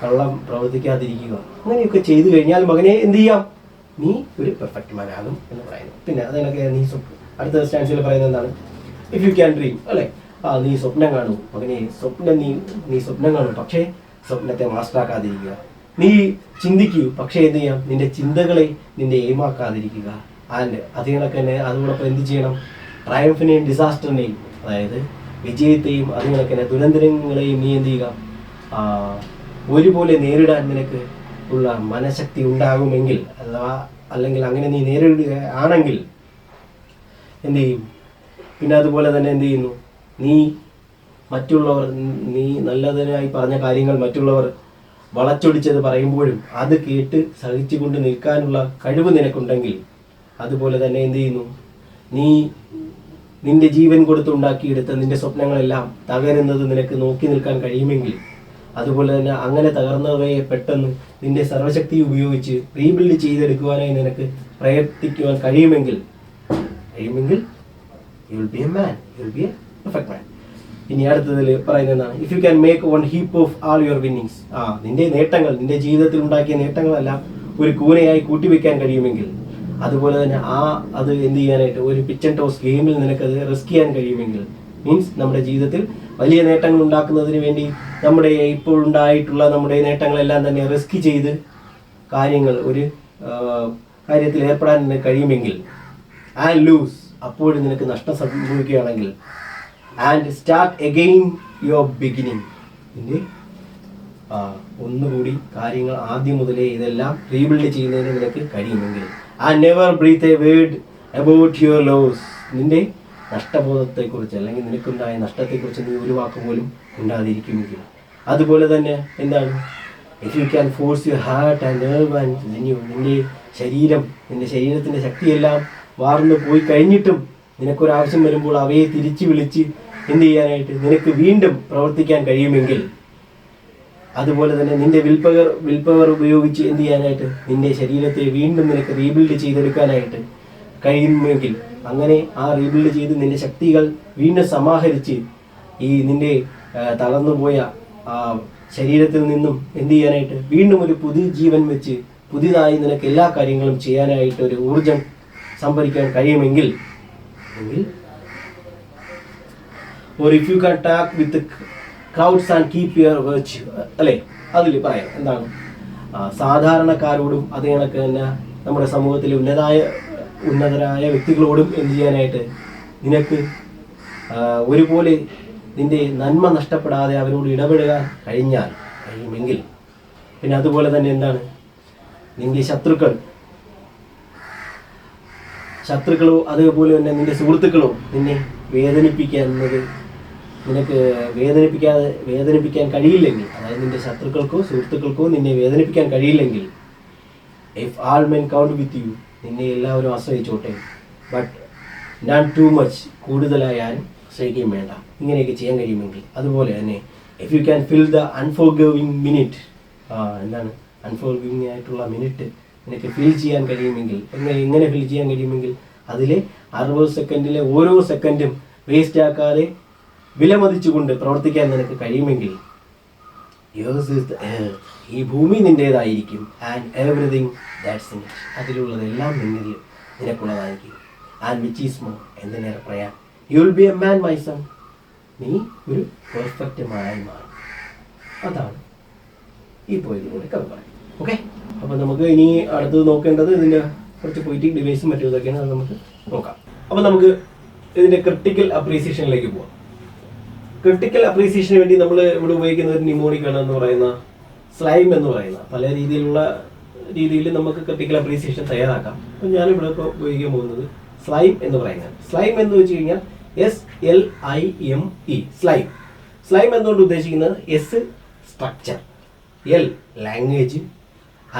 കള്ളം പ്രവർത്തിക്കാതിരിക്കുക. അങ്ങനെയൊക്കെ ചെയ്തു കഴിഞ്ഞാൽ മകനെ എന്ത് ചെയ്യാം, നീ ഒരു പെർഫെക്റ്റ് മാനാകും എന്ന് പറയുന്നു. പിന്നെ അതിനൊക്കെ നീ അടുത്ത സ്റ്റാൻസിൽ പറയുന്നത് എന്താണ്, ഇഫ് യു ക്യാൻ ഡ്രീം, അല്ലേ, നീ സ്വപ്നം കാണൂ മകനെ, നീ സ്വപ്നം കാണൂ, പക്ഷേ സ്വപ്നത്തെ മാസ്റ്ററാക്കാതിരിക്കുക. നീ ചിന്തിക്കൂ, പക്ഷേ എന്ത് ചെയ്യാം, നിന്റെ ചിന്തകളെ നിന്റെ എയിമാക്കാതിരിക്കുക. ആൻഡ് അതുകണക്ക് തന്നെ അതോടൊപ്പം എന്ത് ചെയ്യണം, ട്രയംഫിനെയും ഡിസാസ്റ്ററിനെയും, അതായത് വിജയത്തെയും അതുകണക്ക് തന്നെ ദുരന്തങ്ങളെയും നീ എന്ത് ചെയ്യുക, ഒരുപോലെ നേരിടാൻ നിനക്ക് ഉള്ള മനഃശക്തി ഉണ്ടാകുമെങ്കിൽ, അല്ലെങ്കിൽ അങ്ങനെ നീ നേരിടുകയാണെങ്കിൽ എന്ത് ചെയ്യും. പിന്നെ അതുപോലെ തന്നെ എന്ത് ചെയ്യുന്നു, നീ നല്ലതിനായി പറഞ്ഞ കാര്യങ്ങൾ മറ്റുള്ളവർ വളച്ചൊടിച്ചത് പറയുമ്പോഴും അത് കേട്ട് സഹിച്ചുകൊണ്ട് നിൽക്കാനുള്ള കഴിവ് നിനക്കുണ്ടെങ്കിൽ, അതുപോലെ തന്നെ എന്ത് ചെയ്യുന്നു, നിന്റെ ജീവൻ കൊടുത്തുണ്ടാക്കിയെടുത്ത നിന്റെ സ്വപ്നങ്ങളെല്ലാം തകരുന്നത് നിനക്ക് നോക്കി നിൽക്കാൻ കഴിയുമെങ്കിൽ, അതുപോലെ തന്നെ അങ്ങനെ തകർന്നവയെ പെട്ടെന്ന് നിന്റെ സർവശക്തി ഉപയോഗിച്ച് റീബിൽഡ് ചെയ്തെടുക്കുവാനായി നിനക്ക് പ്രയത്നിക്കുവാൻ കഴിയുമെങ്കിൽ U will be a man, U will be A perfect മാൻ. ഇനി അടുത്തതിൽ പറയുന്നതാണ്, if you can make one heap of all your winnings, നിന്റെ നേട്ടങ്ങൾ, നിന്റെ ജീവിതത്തിൽ ഉണ്ടാക്കിയ നേട്ടങ്ങളെല്ലാം ഒരു കൂനയായി കൂട്ടിവെക്കാൻ കഴിയുമെങ്കിൽ, അതുപോലെ തന്നെ അത് എന്ത് ചെയ്യാനായിട്ട് ഒരു പിച്ച് ആൻഡ് ടോസ് ഗെയിമിൽ നിനക്കത് റിസ്ക് ചെയ്യാൻ കഴിയുമെങ്കിൽ, മീൻസ് നമ്മുടെ ജീവിതത്തിൽ വലിയ നേട്ടങ്ങൾ ഉണ്ടാക്കുന്നതിന് വേണ്ടി നമ്മുടെ ഇപ്പോഴുണ്ടായിട്ടുള്ള നമ്മുടെ നേട്ടങ്ങളെല്ലാം തന്നെ റിസ്ക് ചെയ്ത് ഒരു കാര്യത്തിൽ ഏർപ്പെടാൻ നിനക്ക് കഴിയുമെങ്കിൽ, ആൻഡ് ലൂസ്, അപ്പോഴും നിനക്ക് നഷ്ടം സംഭവിക്കുകയാണെങ്കിൽ, and start again your beginning, ഒന്നുകൂടി കാര്യങ്ങൾ ആദ്യം മുതലേ ഇതെല്ലാം റീബിൽഡ് ചെയ്യുന്നതിന് നിനക്ക് കഴിയുമെങ്കിൽ, and never breathe a word about your loss, നിന്റെ നഷ്ടബോധത്തെക്കുറിച്ച് അല്ലെങ്കിൽ നിനക്കുണ്ടായ നഷ്ടത്തെക്കുറിച്ച് നീ ഒരു വാക്ക് പോലും ഉണ്ടാതിരിക്കുമെങ്കിൽ, അതുപോലെ തന്നെ എന്താണ്, if you can force your heart and nerve and renew, നിന്റെ ശരീരത്തിൻ്റെ ശക്തിയെല്ലാം വാർന്നു പോയി കഴിഞ്ഞിട്ടും നിനക്കൊരാവശ്യം വരുമ്പോൾ അവയെ തിരിച്ചു വിളിച്ച് എന്ത് ചെയ്യാനായിട്ട് നിനക്ക് വീണ്ടും പ്രവർത്തിക്കാൻ കഴിയുമെങ്കിൽ, അതുപോലെ തന്നെ നിന്റെ വിൽപവർ ഉപയോഗിച്ച് എന്ത് ചെയ്യാനായിട്ട് നിന്റെ ശരീരത്തെ വീണ്ടും നിനക്ക് റീബിൽഡ് ചെയ്തെടുക്കാനായിട്ട് കഴിയുമെങ്കിൽ, അങ്ങനെ റീബിൽഡ് ചെയ്ത് നിന്റെ ശക്തികൾ വീണ്ടും സമാഹരിച്ച് നിന്റെ തളർന്നുപോയ ശരീരത്തിൽ നിന്നും എന്ത് ചെയ്യാനായിട്ട് വീണ്ടും ഒരു പുതിയ ജീവൻ വെച്ച് പുതിയതായി നിനക്ക് എല്ലാ കാര്യങ്ങളും ചെയ്യാനായിട്ട് ഒരു ഊർജം സംഭരിക്കാൻ കഴിയുമെങ്കിൽ, or if you can talk with the crowds and keep your virtue, അല്ലേ, അതിൽ പറയാം എന്താണ്, സാധാരണക്കാരോടും അത് കണക്ക് തന്നെ നമ്മുടെ സമൂഹത്തിലെ ഉന്നതരായ വ്യക്തികളോടും എന്ത് ചെയ്യാനായിട്ട് നിനക്ക് ഒരുപോലെ നിന്റെ നന്മ നഷ്ടപ്പെടാതെ അവരോട് ഇടപെടാൻ കഴിയുമെങ്കിൽ, പിന്നെ അതുപോലെ തന്നെ എന്താണ്, നിന്റെ ശത്രുക്കളോ അതേപോലെ തന്നെ നിന്റെ സുഹൃത്തുക്കളോ നിന്നെ നിനക്ക് വേദനിപ്പിക്കാൻ കഴിയില്ലെങ്കിൽ, അതായത് നിന്റെ ശത്രുക്കൾക്കോ സുഹൃത്തുക്കൾക്കോ നിന്നെ വേദനിപ്പിക്കാൻ കഴിയില്ലെങ്കിൽ, if all men count with you, നിന്നെ എല്ലാവരും ആശ്രയിച്ചോട്ടെ, ബട്ട് നോട്ട് ടു മച്ച്, കൂടുതലായി ആരും ആശ്രയിക്കുകയും വേണ്ട, ഇങ്ങനെയൊക്കെ ചെയ്യാൻ കഴിയുമെങ്കിൽ, അതുപോലെ തന്നെ if you can fill the unforgiving minute, എന്താണ് അൺഫോർഗിവിങ് ആയിട്ടുള്ള മിനിറ്റ് നിനക്ക് ഫിൽ ചെയ്യാൻ കഴിയുമെങ്കിൽ, എങ്ങനെ ഫിൽ ചെയ്യാൻ കഴിയുമെങ്കിൽ, അതിലെ 60 സെക്കൻഡിലെ ഓരോ സെക്കൻഡും വേസ്റ്റ് ആക്കാതെ വിലമതിച്ചുകൊണ്ട് പ്രവർത്തിക്കാൻ നിനക്ക് കഴിയുമെങ്കിൽ, ഈ ഭൂമി നിൻ്റേതായിരിക്കും, and everything that's in it, അതിലുള്ളതെല്ലാം നിനക്കുള്ളതായിരിക്കും, ആൻഡ് വിച്ച് ഈസ് മോർ, എന്തിനേറെ പറയാം, you will be a man my son, നീ ഒരു പെർഫെക്റ്റ് മാനായി മാറും. അതാണ് ഈ പോയതിലൂടെ കവി പറയും. ഓക്കെ, അപ്പം നമുക്ക് ഇനി അടുത്തത് നോക്കേണ്ടത് ഇതിൻ്റെ കുറച്ച് പോയിറ്റിക് ഡിവൈസും മറ്റും ഇതൊക്കെയാണ്, അത് നമുക്ക് നോക്കാം. അപ്പോൾ നമുക്ക് ഇതിൻ്റെ ക്രിട്ടിക്കൽ അപ്രീസിയേഷനിലേക്ക് പോകാം. ക്രിട്ടിക്കൽ അപ്രീസിയേഷന് വേണ്ടി നമ്മൾ ഇവിടെ ഉപയോഗിക്കുന്ന ഒരു നിമോണിക് ആണ് എന്ന് പറയുന്ന സ്ലൈം എന്ന് പറയുന്ന പല രീതിയിൽ നമുക്ക് ക്രിട്ടിക്കൽ അപ്രീസിയേഷൻ തയ്യാറാക്കാം. അപ്പോൾ ഞാനിവിടെ ഇപ്പോൾ ഉപയോഗിക്കാൻ പോകുന്നത് സ്ലൈം എന്ന് പറയുന്നത്. സ്ലൈം എന്ന് വെച്ച് കഴിഞ്ഞാൽ SLIME സ്ലൈം. സ്ലൈം എന്നുകൊണ്ട് ഉദ്ദേശിക്കുന്നത് S structure, L language,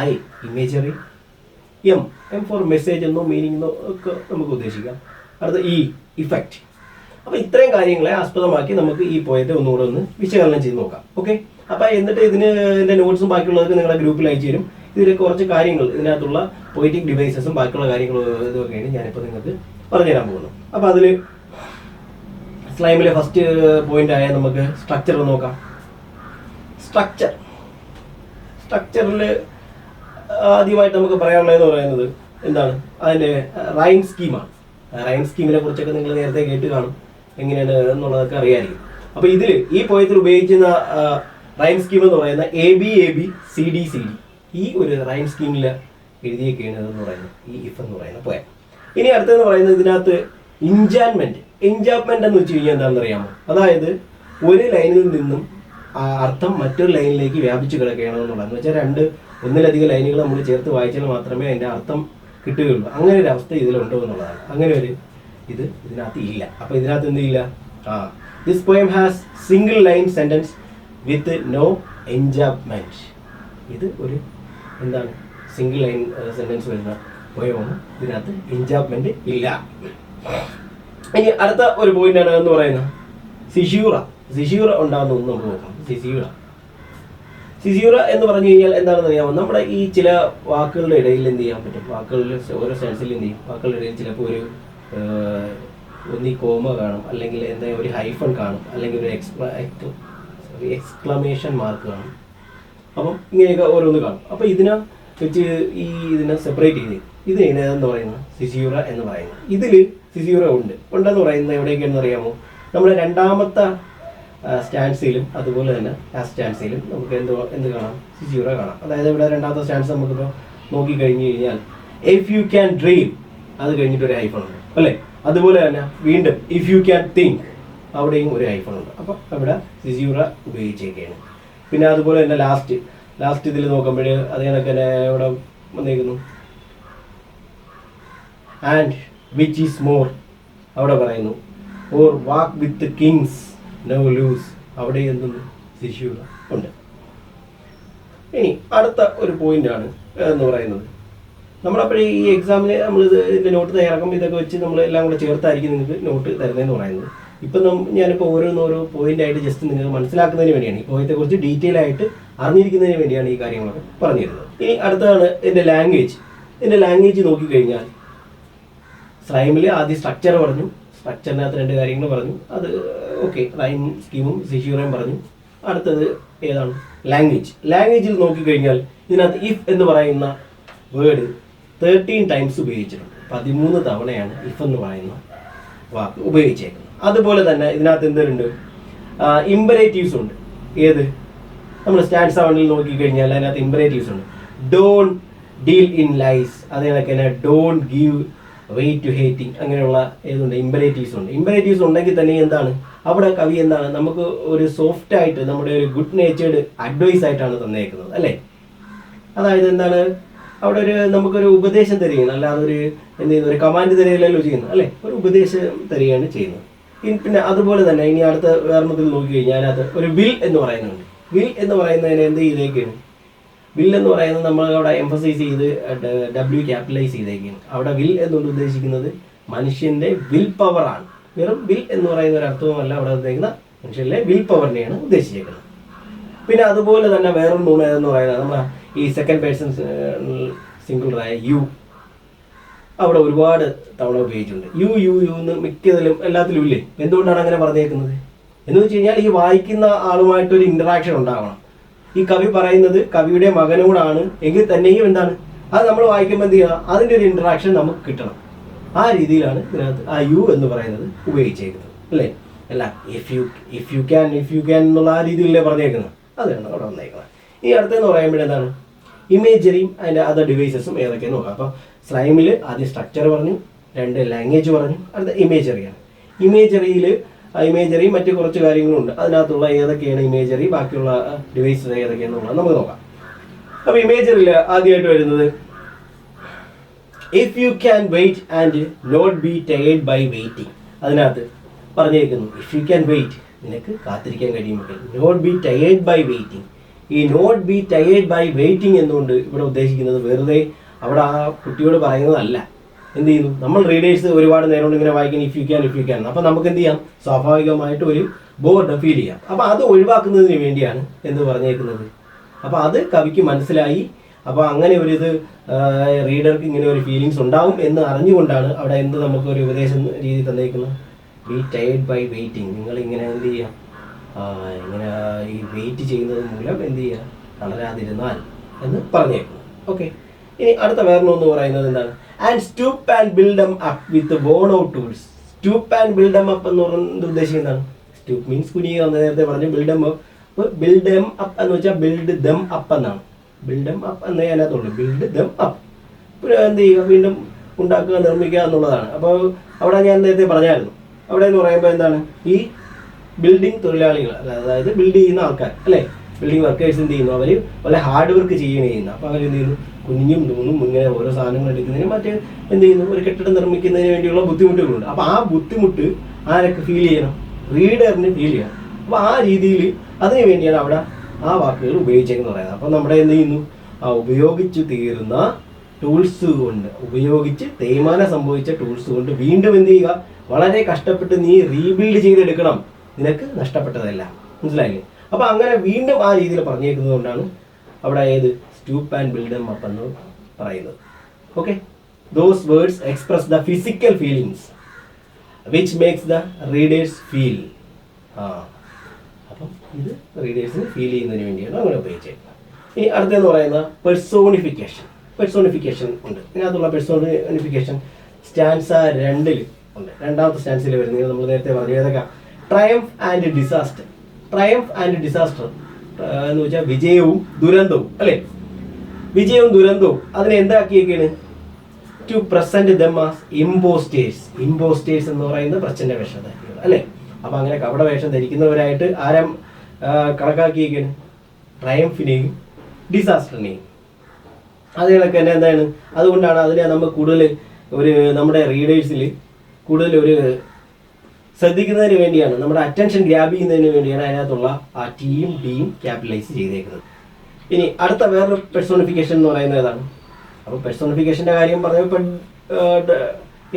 I imagery, M for message എന്നോ മീനിങ് എന്നോ ഒക്കെ നമുക്ക് ഉദ്ദേശിക്കാം. അടുത്ത ഇഫക്റ്റ്. അപ്പോൾ ഇത്രയും കാര്യങ്ങളെ ആസ്പദമാക്കി നമുക്ക് ഈ പോയത്തെ ഒന്നുകൂടെ ഒന്ന് വിശകലനം ചെയ്ത് നോക്കാം. ഓക്കെ. അപ്പോൾ എന്നിട്ട് ഇതിൻ്റെ നോട്ട്സും ബാക്കിയുള്ളതൊക്കെ നിങ്ങളുടെ ഗ്രൂപ്പിൽ അയച്ചു തരും. ഇതിൽ കുറച്ച് കാര്യങ്ങൾ, ഇതിനകത്തുള്ള പോയിറ്റിക് ഡിവൈസസും ബാക്കിയുള്ള കാര്യങ്ങളും ഇതൊക്കെയാണ് ഞാനിപ്പോൾ നിങ്ങൾക്ക് പറഞ്ഞുതരാൻ പോകുന്നത്. അപ്പോൾ അതിൽ സ്ലൈമിലെ ഫസ്റ്റ് പോയിന്റ് ആയ നമുക്ക് സ്ട്രക്ചർ നോക്കാം. സ്ട്രക്ചറിൽ ആദ്യമായിട്ട് നമുക്ക് പറയാനുള്ളതെന്ന് പറയുന്നത് എന്താണ്, അതിൻ്റെ റൈം സ്കീമാണ്. റൈം സ്കീമിനെ കുറിച്ചൊക്കെ നിങ്ങൾ നേരത്തെ കേട്ട് കാണും, എങ്ങനെയാണ് എന്നുള്ളതൊക്കെ അറിയാമായിരിക്കും. അപ്പോൾ ഇതിൽ ഈ പോയത്തിൽ ഉപയോഗിക്കുന്ന റൈം സ്കീം എന്ന് പറയുന്ന ABABCDCD ഈ ഒരു റൈം സ്കീമിൽ എഴുതിയൊക്കെയാണ് എന്ന് പറയുന്നത് ഈ ഇഫ് എന്ന് പറയുന്ന പോയം. ഇനി അടുത്തെന്ന് പറയുന്നത് ഇതിനകത്ത് ഇൻജാൻമെന്റ് എന്ന് വെച്ച് കഴിഞ്ഞാൽ എന്താണെന്ന് അറിയാമോ? അതായത് ഒരു ലൈനിൽ നിന്നും ആ അർത്ഥം മറ്റൊരു ലൈനിലേക്ക് വ്യാപിച്ചു കിടക്കുകയാണെന്നുള്ളതെന്ന് വെച്ചാൽ ഒന്നിലധികം ലൈനുകൾ നമ്മൾ ചേർത്ത് വായിച്ചാൽ മാത്രമേ അതിൻ്റെ അർത്ഥം കിട്ടുകയുള്ളൂ. അങ്ങനെ ഒരു അവസ്ഥ ഇതിലുണ്ടോ എന്നുള്ളതാണ്. അങ്ങനെ ഒരു ഇതിനകത്ത് ഇല്ല. അപ്പോൾ ഇതിനകത്ത് എന്തില്ല? This poem has single line sentence with no enjambment. ഇത് ഒരു എന്താണ്, സിംഗിൾ ലൈൻ സെന്റൻസ് വരുന്ന പോയമാണ്. ഇതിനകത്ത് എൻജാപ്മെന്റ് ഇല്ല. ഇനി അടുത്ത ഒരു പോയിന്റാണ് എന്ന് പറയുന്നത് സിഷ്യൂറ ഉണ്ടാകുന്ന നമുക്ക് നോക്കാം. സിഷ്യൂറ എന്ന് പറഞ്ഞു കഴിഞ്ഞാൽ എന്താണെന്ന് അറിയാമോ? നമ്മുടെ ഈ ചില വാക്കുകളുടെ ഇടയിൽ എന്ത് ചെയ്യാൻ പറ്റും, വാക്കുകളിൽ ഓരോ സെൻസിൽ എന്ത് ചെയ്യും, വാക്കുകളുടെ ഇടയിൽ ചിലപ്പോൾ ഒരു ഒന്നീ കോമ കാണും, അല്ലെങ്കിൽ എന്താ ഒരു ഹൈഫൺ കാണും, അല്ലെങ്കിൽ ഒരു എക്സ്ക്ലമേഷൻ മാർക്ക് കാണും. അപ്പം ഇങ്ങനെയൊക്കെ ഓരോന്ന് കാണും. അപ്പോൾ ഇതിനെ വെച്ച് ഇതിനെ സെപ്പറേറ്റ് ചെയ്ത് ഇതിനാണ് എന്ന് പറയുന്നത് സിഷ്യൂറ എന്ന് പറയുന്നത്. ഇതിൽ സിഷ്യൂറ ഉണ്ടെന്ന് പറയുന്നത് എവിടെയൊക്കെയാണെന്ന് അറിയാമോ? നമ്മുടെ രണ്ടാമത്തെ സ്റ്റാൻസിലും അതുപോലെ തന്നെ ലാസ്റ്റ് സ്റ്റാൻസിലും നമുക്ക് എന്ത് കാണാം, സിഷ്യൂറ കാണാം. അതായത് ഇവിടെ രണ്ടാമത്തെ സ്റ്റാൻസ് നമുക്കിപ്പോൾ നോക്കിക്കഴിഞ്ഞ് കഴിഞ്ഞാൽ ഇഫ് യു ക്യാൻ ഡ്രീം, അത് കഴിഞ്ഞിട്ട് ഒരു ഹൈഫൺ ഉണ്ട് അല്ലേ. അതുപോലെ തന്നെ വീണ്ടും ഇഫ് യു ക്യാൻ തിങ്ക്, അവിടെയും ഒരു ഹൈഫൺ ഉണ്ട്. അപ്പം അവിടെ സിഷ്യൂറ ഉപയോഗിച്ചേക്കാണ്. പിന്നെ അതുപോലെ തന്നെ ലാസ്റ്റ് ഇതിൽ നോക്കുമ്പോൾ അത് കണക്ക് തന്നെ ഇവിടെ വന്നേക്കുന്നു ആൻഡ് വിച്ച് ഈസ് മോർ, അവിടെ പറയുന്നു or walk with kings nor lose, അവിടെ എന്തെന്ന് സിഷ്യൂറ ഉണ്ട്. ഇനി അടുത്ത ഒരു പോയിന്റാണ് എന്ന് പറയുന്നത്, നമ്മളപ്പോൾ ഈ എക്സാമിന് ഇതിൻ്റെ നോട്ട് തയ്യാറാക്കുമ്പോൾ ഇതൊക്കെ വെച്ച് നമ്മൾ എല്ലാം കൂടെ ചേർത്തായിരിക്കും നിങ്ങൾക്ക് നോട്ട് തരുന്നതെന്ന് പറയുന്നത്. ഇപ്പം ഞാനിപ്പോൾ ഓരോ പോയിന്റായിട്ട് ജസ്റ്റ് നിങ്ങൾക്ക് മനസ്സിലാക്കുന്നതിന് വേണ്ടിയാണ്, ഈ പോയത്തെക്കുറിച്ച് ഡീറ്റെയിൽ ആയിട്ട് അറിഞ്ഞിരിക്കുന്നതിന് വേണ്ടിയാണ് ഈ കാര്യങ്ങളൊക്കെ പറഞ്ഞു തരുന്നത്. ഇനി അടുത്തതാണ് ഇതിൻ്റെ ലാംഗ്വേജ് നോക്കിക്കഴിഞ്ഞാൽ സ്ലൈമിൽ ആദ്യം സ്ട്രക്ചർ പറഞ്ഞു, സ്ട്രക്ചറിനകത്ത് 2 കാര്യങ്ങൾ പറഞ്ഞു, അത് ഓക്കെ, റൈം സ്കീമും സിഷ്യൂറയും പറഞ്ഞു. അടുത്തത് ഏതാണ്, ലാംഗ്വേജിൽ നോക്കിക്കഴിഞ്ഞാൽ ഇതിനകത്ത് ഇഫ് എന്ന് പറയുന്ന വേർഡ് 13 ടൈംസ് ഉപയോഗിച്ചിട്ടുണ്ട്. 13 തവണയാണ് ഇഫ് എന്ന് പറയുന്ന വാക്ക് ഉപയോഗിച്ചേക്കുന്നത്. അതുപോലെ തന്നെ ഇതിനകത്ത് എന്തുണ്ട്, ഇമ്പരേറ്റീവ്സ് ഉണ്ട്. ഏത്, നമ്മൾ സ്റ്റാൻഡ് 7 നോക്കിക്കഴിഞ്ഞാൽ അതിനകത്ത് ഇമ്പരേറ്റീവ്സ് ഉണ്ട്. ഡോണ്ട് ഡീൽ ഇൻ ലൈസ്, അതേപോലെ തന്നെ don't give way to hating, അങ്ങനെയുള്ള ഏതുണ്ട്, ഇമ്പരേറ്റീവ്സ് ഉണ്ട്. ഇമ്പരേറ്റീവ്സ് ഉണ്ടെങ്കിൽ തന്നെ എന്താണ് അവിടെ കവി എന്താണ് നമുക്ക് ഒരു സോഫ്റ്റ് ആയിട്ട് നമ്മുടെ ഒരു ഗുഡ് നേച്ചേർഡ് അഡ്വൈസ് ആയിട്ടാണ് തന്നേക്കുന്നത് അല്ലേ. അതായത് എന്താണ് അവിടെ നമുക്കൊരു ഉപദേശം തരികയാണ്, അല്ലാതെ ഒരു കമാൻഡ് തരികയല്ലോ ചെയ്യുന്നത് അല്ലേ, ഒരു ഉപദേശം തരികയാണ് ചെയ്യുന്നത്. പിന്നെ അതുപോലെ തന്നെ ഇനി അടുത്ത വേർണത്തിൽ നോക്കിക്കഴിഞ്ഞാൽ അതിനകത്ത് ഒരു വിൽ എന്ന് പറയുന്നുണ്ട്. വിൽ എന്ന് പറയുന്നതിന് എന്ത് ചെയ്തേക്കാണ്, വിൽ എന്ന് പറയുന്നത് നമ്മൾ അവിടെ എംഫസൈസ് ചെയ്ത് W ക്യാപിറ്റലൈസ് ചെയ്തേക്കാണ്. അവിടെ വിൽ എന്നുകൊണ്ട് ഉദ്ദേശിക്കുന്നത് മനുഷ്യന്റെ വിൽ പവറാണ്. വെറും വിൽ എന്ന് പറയുന്ന ഒരു അർത്ഥവുമല്ല അവിടെ ഉദ്ദേശിക്കുന്ന മനുഷ്യന്റെ വിൽ പവറിനെയാണ് ഉദ്ദേശിച്ചേക്കുന്നത്. പിന്നെ അതുപോലെ തന്നെ വേറൊരു മൂന്ന് എന്ന് പറയുന്നത് നമ്മൾ ഈ സെക്കൻഡ് പേഴ്സൺ സിംഗുലറായ യു അവിടെ ഒരുപാട് തവണ ഉപയോഗിച്ചിട്ടുണ്ട്. യു എന്ന് മിക്കതിലും എല്ലാത്തിലും ഇല്ലേ. എന്തുകൊണ്ടാണ് അങ്ങനെ പറഞ്ഞേക്കുന്നത് എന്ന് വെച്ച് കഴിഞ്ഞാൽ ഈ വായിക്കുന്ന ആളുമായിട്ടൊരു ഇന്ററാക്ഷൻ ഉണ്ടാവണം. ഈ കവി പറയുന്നത് കവിയുടെ മകനോടാണ് എങ്കിൽ തന്നെയും എന്താണ് അത് നമ്മൾ വായിക്കുമ്പോൾ എന്ത് ചെയ്യുക, അതിൻ്റെ ഒരു ഇന്ററാക്ഷൻ നമുക്ക് കിട്ടണം. ആ രീതിയിലാണ് ഇതിനകത്ത് ആ യു എന്ന് പറയുന്നത് ഉപയോഗിച്ചേക്കുന്നത് അല്ലേ. അല്ല ഇഫ് യു ക്യാൻ എന്നുള്ള ആ രീതിയിലല്ലേ പറഞ്ഞേക്കുന്നത്, അതാണ് അവിടെ വന്നേക്കുന്നത്. ഈ അടുത്തെന്ന് പറയുമ്പോഴെന്താണ് ഇമേജറിയും അതിൻ്റെ അതർ ഡിവൈസസും ഏതൊക്കെയെന്ന് നോക്കാം. അപ്പോൾ സ്ലൈമിൽ ആദ്യം സ്ട്രക്ചർ പറഞ്ഞു, 2 ലാംഗ്വേജ് പറഞ്ഞു, അടുത്ത ഇമേജറിയാണ്. ഇമേജറി മറ്റു കുറച്ച് കാര്യങ്ങളുണ്ട്. അതിനകത്തുള്ള ഏതൊക്കെയാണ് ഇമേജറി, ബാക്കിയുള്ള ഡിവൈസസ് ഏതൊക്കെയാണെന്നുള്ളത് നമുക്ക് നോക്കാം. അപ്പോൾ ഇമേജറിയിൽ ആദ്യമായിട്ട് വരുന്നത് if you can wait and not be tired by waiting. അതിനകത്ത് പറഞ്ഞേക്കുന്നു ഇഫ് യു ക്യാൻ വെയിറ്റ്, നിനക്ക് കാത്തിരിക്കാൻ കഴിയുമെങ്കിൽ, not be tired by waiting. ഈ not be tired by waiting എന്നുകൊണ്ട് ഇവിടെ ഉദ്ദേശിക്കുന്നത് വെറുതെ അവിടെ ആ കുട്ടിയോട് പറയുന്നതല്ല. എന്ത് ചെയ്യുന്നു, നമ്മൾ റീഡേഴ്സ് ഒരുപാട് നേരം കൊണ്ട് ഇങ്ങനെ വായിക്കണം ഇഫ് യു ക്യാൻ. അപ്പം നമുക്ക് എന്ത് ചെയ്യാം, സ്വാഭാവികമായിട്ട് ഒരു ബോർഡ് ഫീൽ ചെയ്യാം. അപ്പം അത് ഒഴിവാക്കുന്നതിന് വേണ്ടിയാണ് എന്ത് പറഞ്ഞേക്കുന്നത്. അപ്പോൾ അത് കവിക്ക് മനസ്സിലായി. അപ്പോൾ അങ്ങനെ ഒരു ഇത് റീഡർക്ക് ഇങ്ങനെ ഒരു ഫീലിങ്സ് ഉണ്ടാവും എന്ന് അറിഞ്ഞുകൊണ്ടാണ് അവിടെ എന്ത് നമുക്കൊരു ഉപദേശം രീതി തന്നേക്കുന്നത്, ബി ടയേർഡ് ബൈ വെയിറ്റിംഗ്. നിങ്ങൾ ഇങ്ങനെ എന്ത് ചെയ്യാം, ഇങ്ങനെ ഈ വെയിറ്റ് ചെയ്യുന്നത് മൂലം എന്ത് ചെയ്യുക, തളരാതിരുന്നാൽ എന്ന് പറഞ്ഞേക്കുന്നു. ഓക്കെ, ഇനി അടുത്ത വേറൊന്ന് പറയുന്നത് എന്താണ്, and stoop and build em up with worn out tools. Stoop and build em up എന്ന് പറയുന്നത് ഉദ്ദേശിക്കുന്നത് എന്താണ്, സ്റ്റൂപ്പ് മീൻസ് കുനിയുക എന്ന് നേരത്തെ പറഞ്ഞു, build em up. Build em up എന്ന് വെച്ചാൽ ബിൽഡ് ദം അപ്പ് എന്നാണ്. ബിൽഡ് എം അപ്പ് എന്നേ അതിനകത്തുള്ളൂ, ബിൽഡ് ദം അപ്പ്. എന്ത് ചെയ്യുക, വീണ്ടും ഉണ്ടാക്കുക, നിർമ്മിക്കുക എന്നുള്ളതാണ്. അപ്പോൾ അവിടെ ഞാൻ നേരത്തെ പറഞ്ഞായിരുന്നു, അവിടെ എന്ന് പറയുമ്പോൾ എന്താണ്, ഈ ബിൽഡിംഗ് തൊഴിലാളികൾ, അതായത് ബിൽഡ് ചെയ്യുന്ന ആൾക്കാർ അല്ലേ, ബിൽഡിംഗ് വർക്കേഴ്സ് എന്ത് ചെയ്യുന്നു, അവർ വളരെ ഹാർഡ് വർക്ക് ചെയ്യുന്നു. അപ്പോൾ അവർ എന്ത് ചെയ്യുന്നു, കുഞ്ഞും തൂണും ഇങ്ങനെ ഓരോ സാധനങ്ങൾ എടുക്കുന്നതിന് മറ്റേ എന്ത് ചെയ്യുന്നു, ഒരു കെട്ടിടം നിർമ്മിക്കുന്നതിന് വേണ്ടിയുള്ള ബുദ്ധിമുട്ടുകളുണ്ട്. അപ്പോൾ ആ ബുദ്ധിമുട്ട് ആരൊക്കെ ഫീൽ ചെയ്യണം, റീഡറിന് ഫീൽ ചെയ്യണം. അപ്പോൾ ആ രീതിയിൽ അതിന് വേണ്ടിയാണ് അവിടെ ആ വാക്കുകൾ ഉപയോഗിച്ചേക്കെന്ന് പറയുന്നത്. അപ്പോൾ നമ്മുടെ എന്ത് ചെയ്യുന്നു, ആ ഉപയോഗിച്ച് തീർന്ന ടൂൾസ് കൊണ്ട്, ഉപയോഗിച്ച് തേയ്മാനം സംഭവിച്ച ടൂൾസ് കൊണ്ട് വീണ്ടും എന്ത് ചെയ്യുക, വളരെ കഷ്ടപ്പെട്ട് നീ റീബിൽഡ് ചെയ്തെടുക്കണം, നിനക്ക് നഷ്ടപ്പെട്ടതല്ല. മനസ്സിലായില്ലേ? അപ്പോൾ അങ്ങനെ വീണ്ടും ആ രീതിയിൽ പറഞ്ഞേക്കുന്നത് കൊണ്ടാണ് അവിടെ ഏത് stoop and build em up എന്ന് പറയുന്നത്. Okay, those words express the physical feelings which makes the readers feel. അപ്പം ഇത് റീഡേഴ്സിന് ഫീൽ ചെയ്യുന്നതിന് വേണ്ടിയാണ് അങ്ങനെ ഉപയോഗിച്ചേക്കുന്നത്. ഇനി അടുത്തെന്ന് പറയുന്ന പെർസോണിഫിക്കേഷൻ ഉണ്ട്. ഇതിനകത്തുള്ള പെർസോണിഫിക്കേഷൻ സ്റ്റാൻസ 2 ഉണ്ട്. രണ്ടാമത്തെ സ്റ്റാൻസിൽ വരുന്നത് നമ്മൾ നേരത്തെ പറഞ്ഞു ഏതൊക്കെ, triumph and disaster. Triumph and disaster എന്ന് വെച്ചാൽ വിജയവും ദുരന്തവും അല്ലേ, വിജയവും ദുരന്തവും അതിനെ എന്താക്കിയൊക്കെയാണ്, to present them as impostors. Impostors എന്ന് പറയുന്നത് പ്രച്ഛന്ന വേഷധാരികൾ അല്ലേ. അപ്പം അങ്ങനെ കപട വേഷം ധരിക്കുന്നവരായിട്ട് ആരും കണക്കാക്കിയൊക്കെയാണ്, ട്രയംഫിനെയും ഡിസാസ്റ്ററിനെയും. അതുകളൊക്കെ തന്നെ എന്താണ്, അതുകൊണ്ടാണ് അതിനെ നമ്മൾ കൂടുതൽ ഒരു നമ്മുടെ റീഡേഴ്സിൽ കൂടുതൽ ഒരു ശ്രദ്ധിക്കുന്നതിന് വേണ്ടിയാണ്, നമ്മുടെ അറ്റൻഷൻ ഗ്രാബ് ചെയ്യുന്നതിന് വേണ്ടിയാണ് അതിനകത്തുള്ള ആ ടിയും ഡിയും ക്യാപിറ്റലൈസ് ചെയ്തേക്കുന്നത്. ഇനി അടുത്ത വേറൊരു പെർസോണിഫിക്കേഷൻ എന്ന് പറയുന്നത് ഏതാണ്, അപ്പോൾ പെർസോണിഫിക്കേഷൻ്റെ കാര്യം പറഞ്ഞപ്പോൾ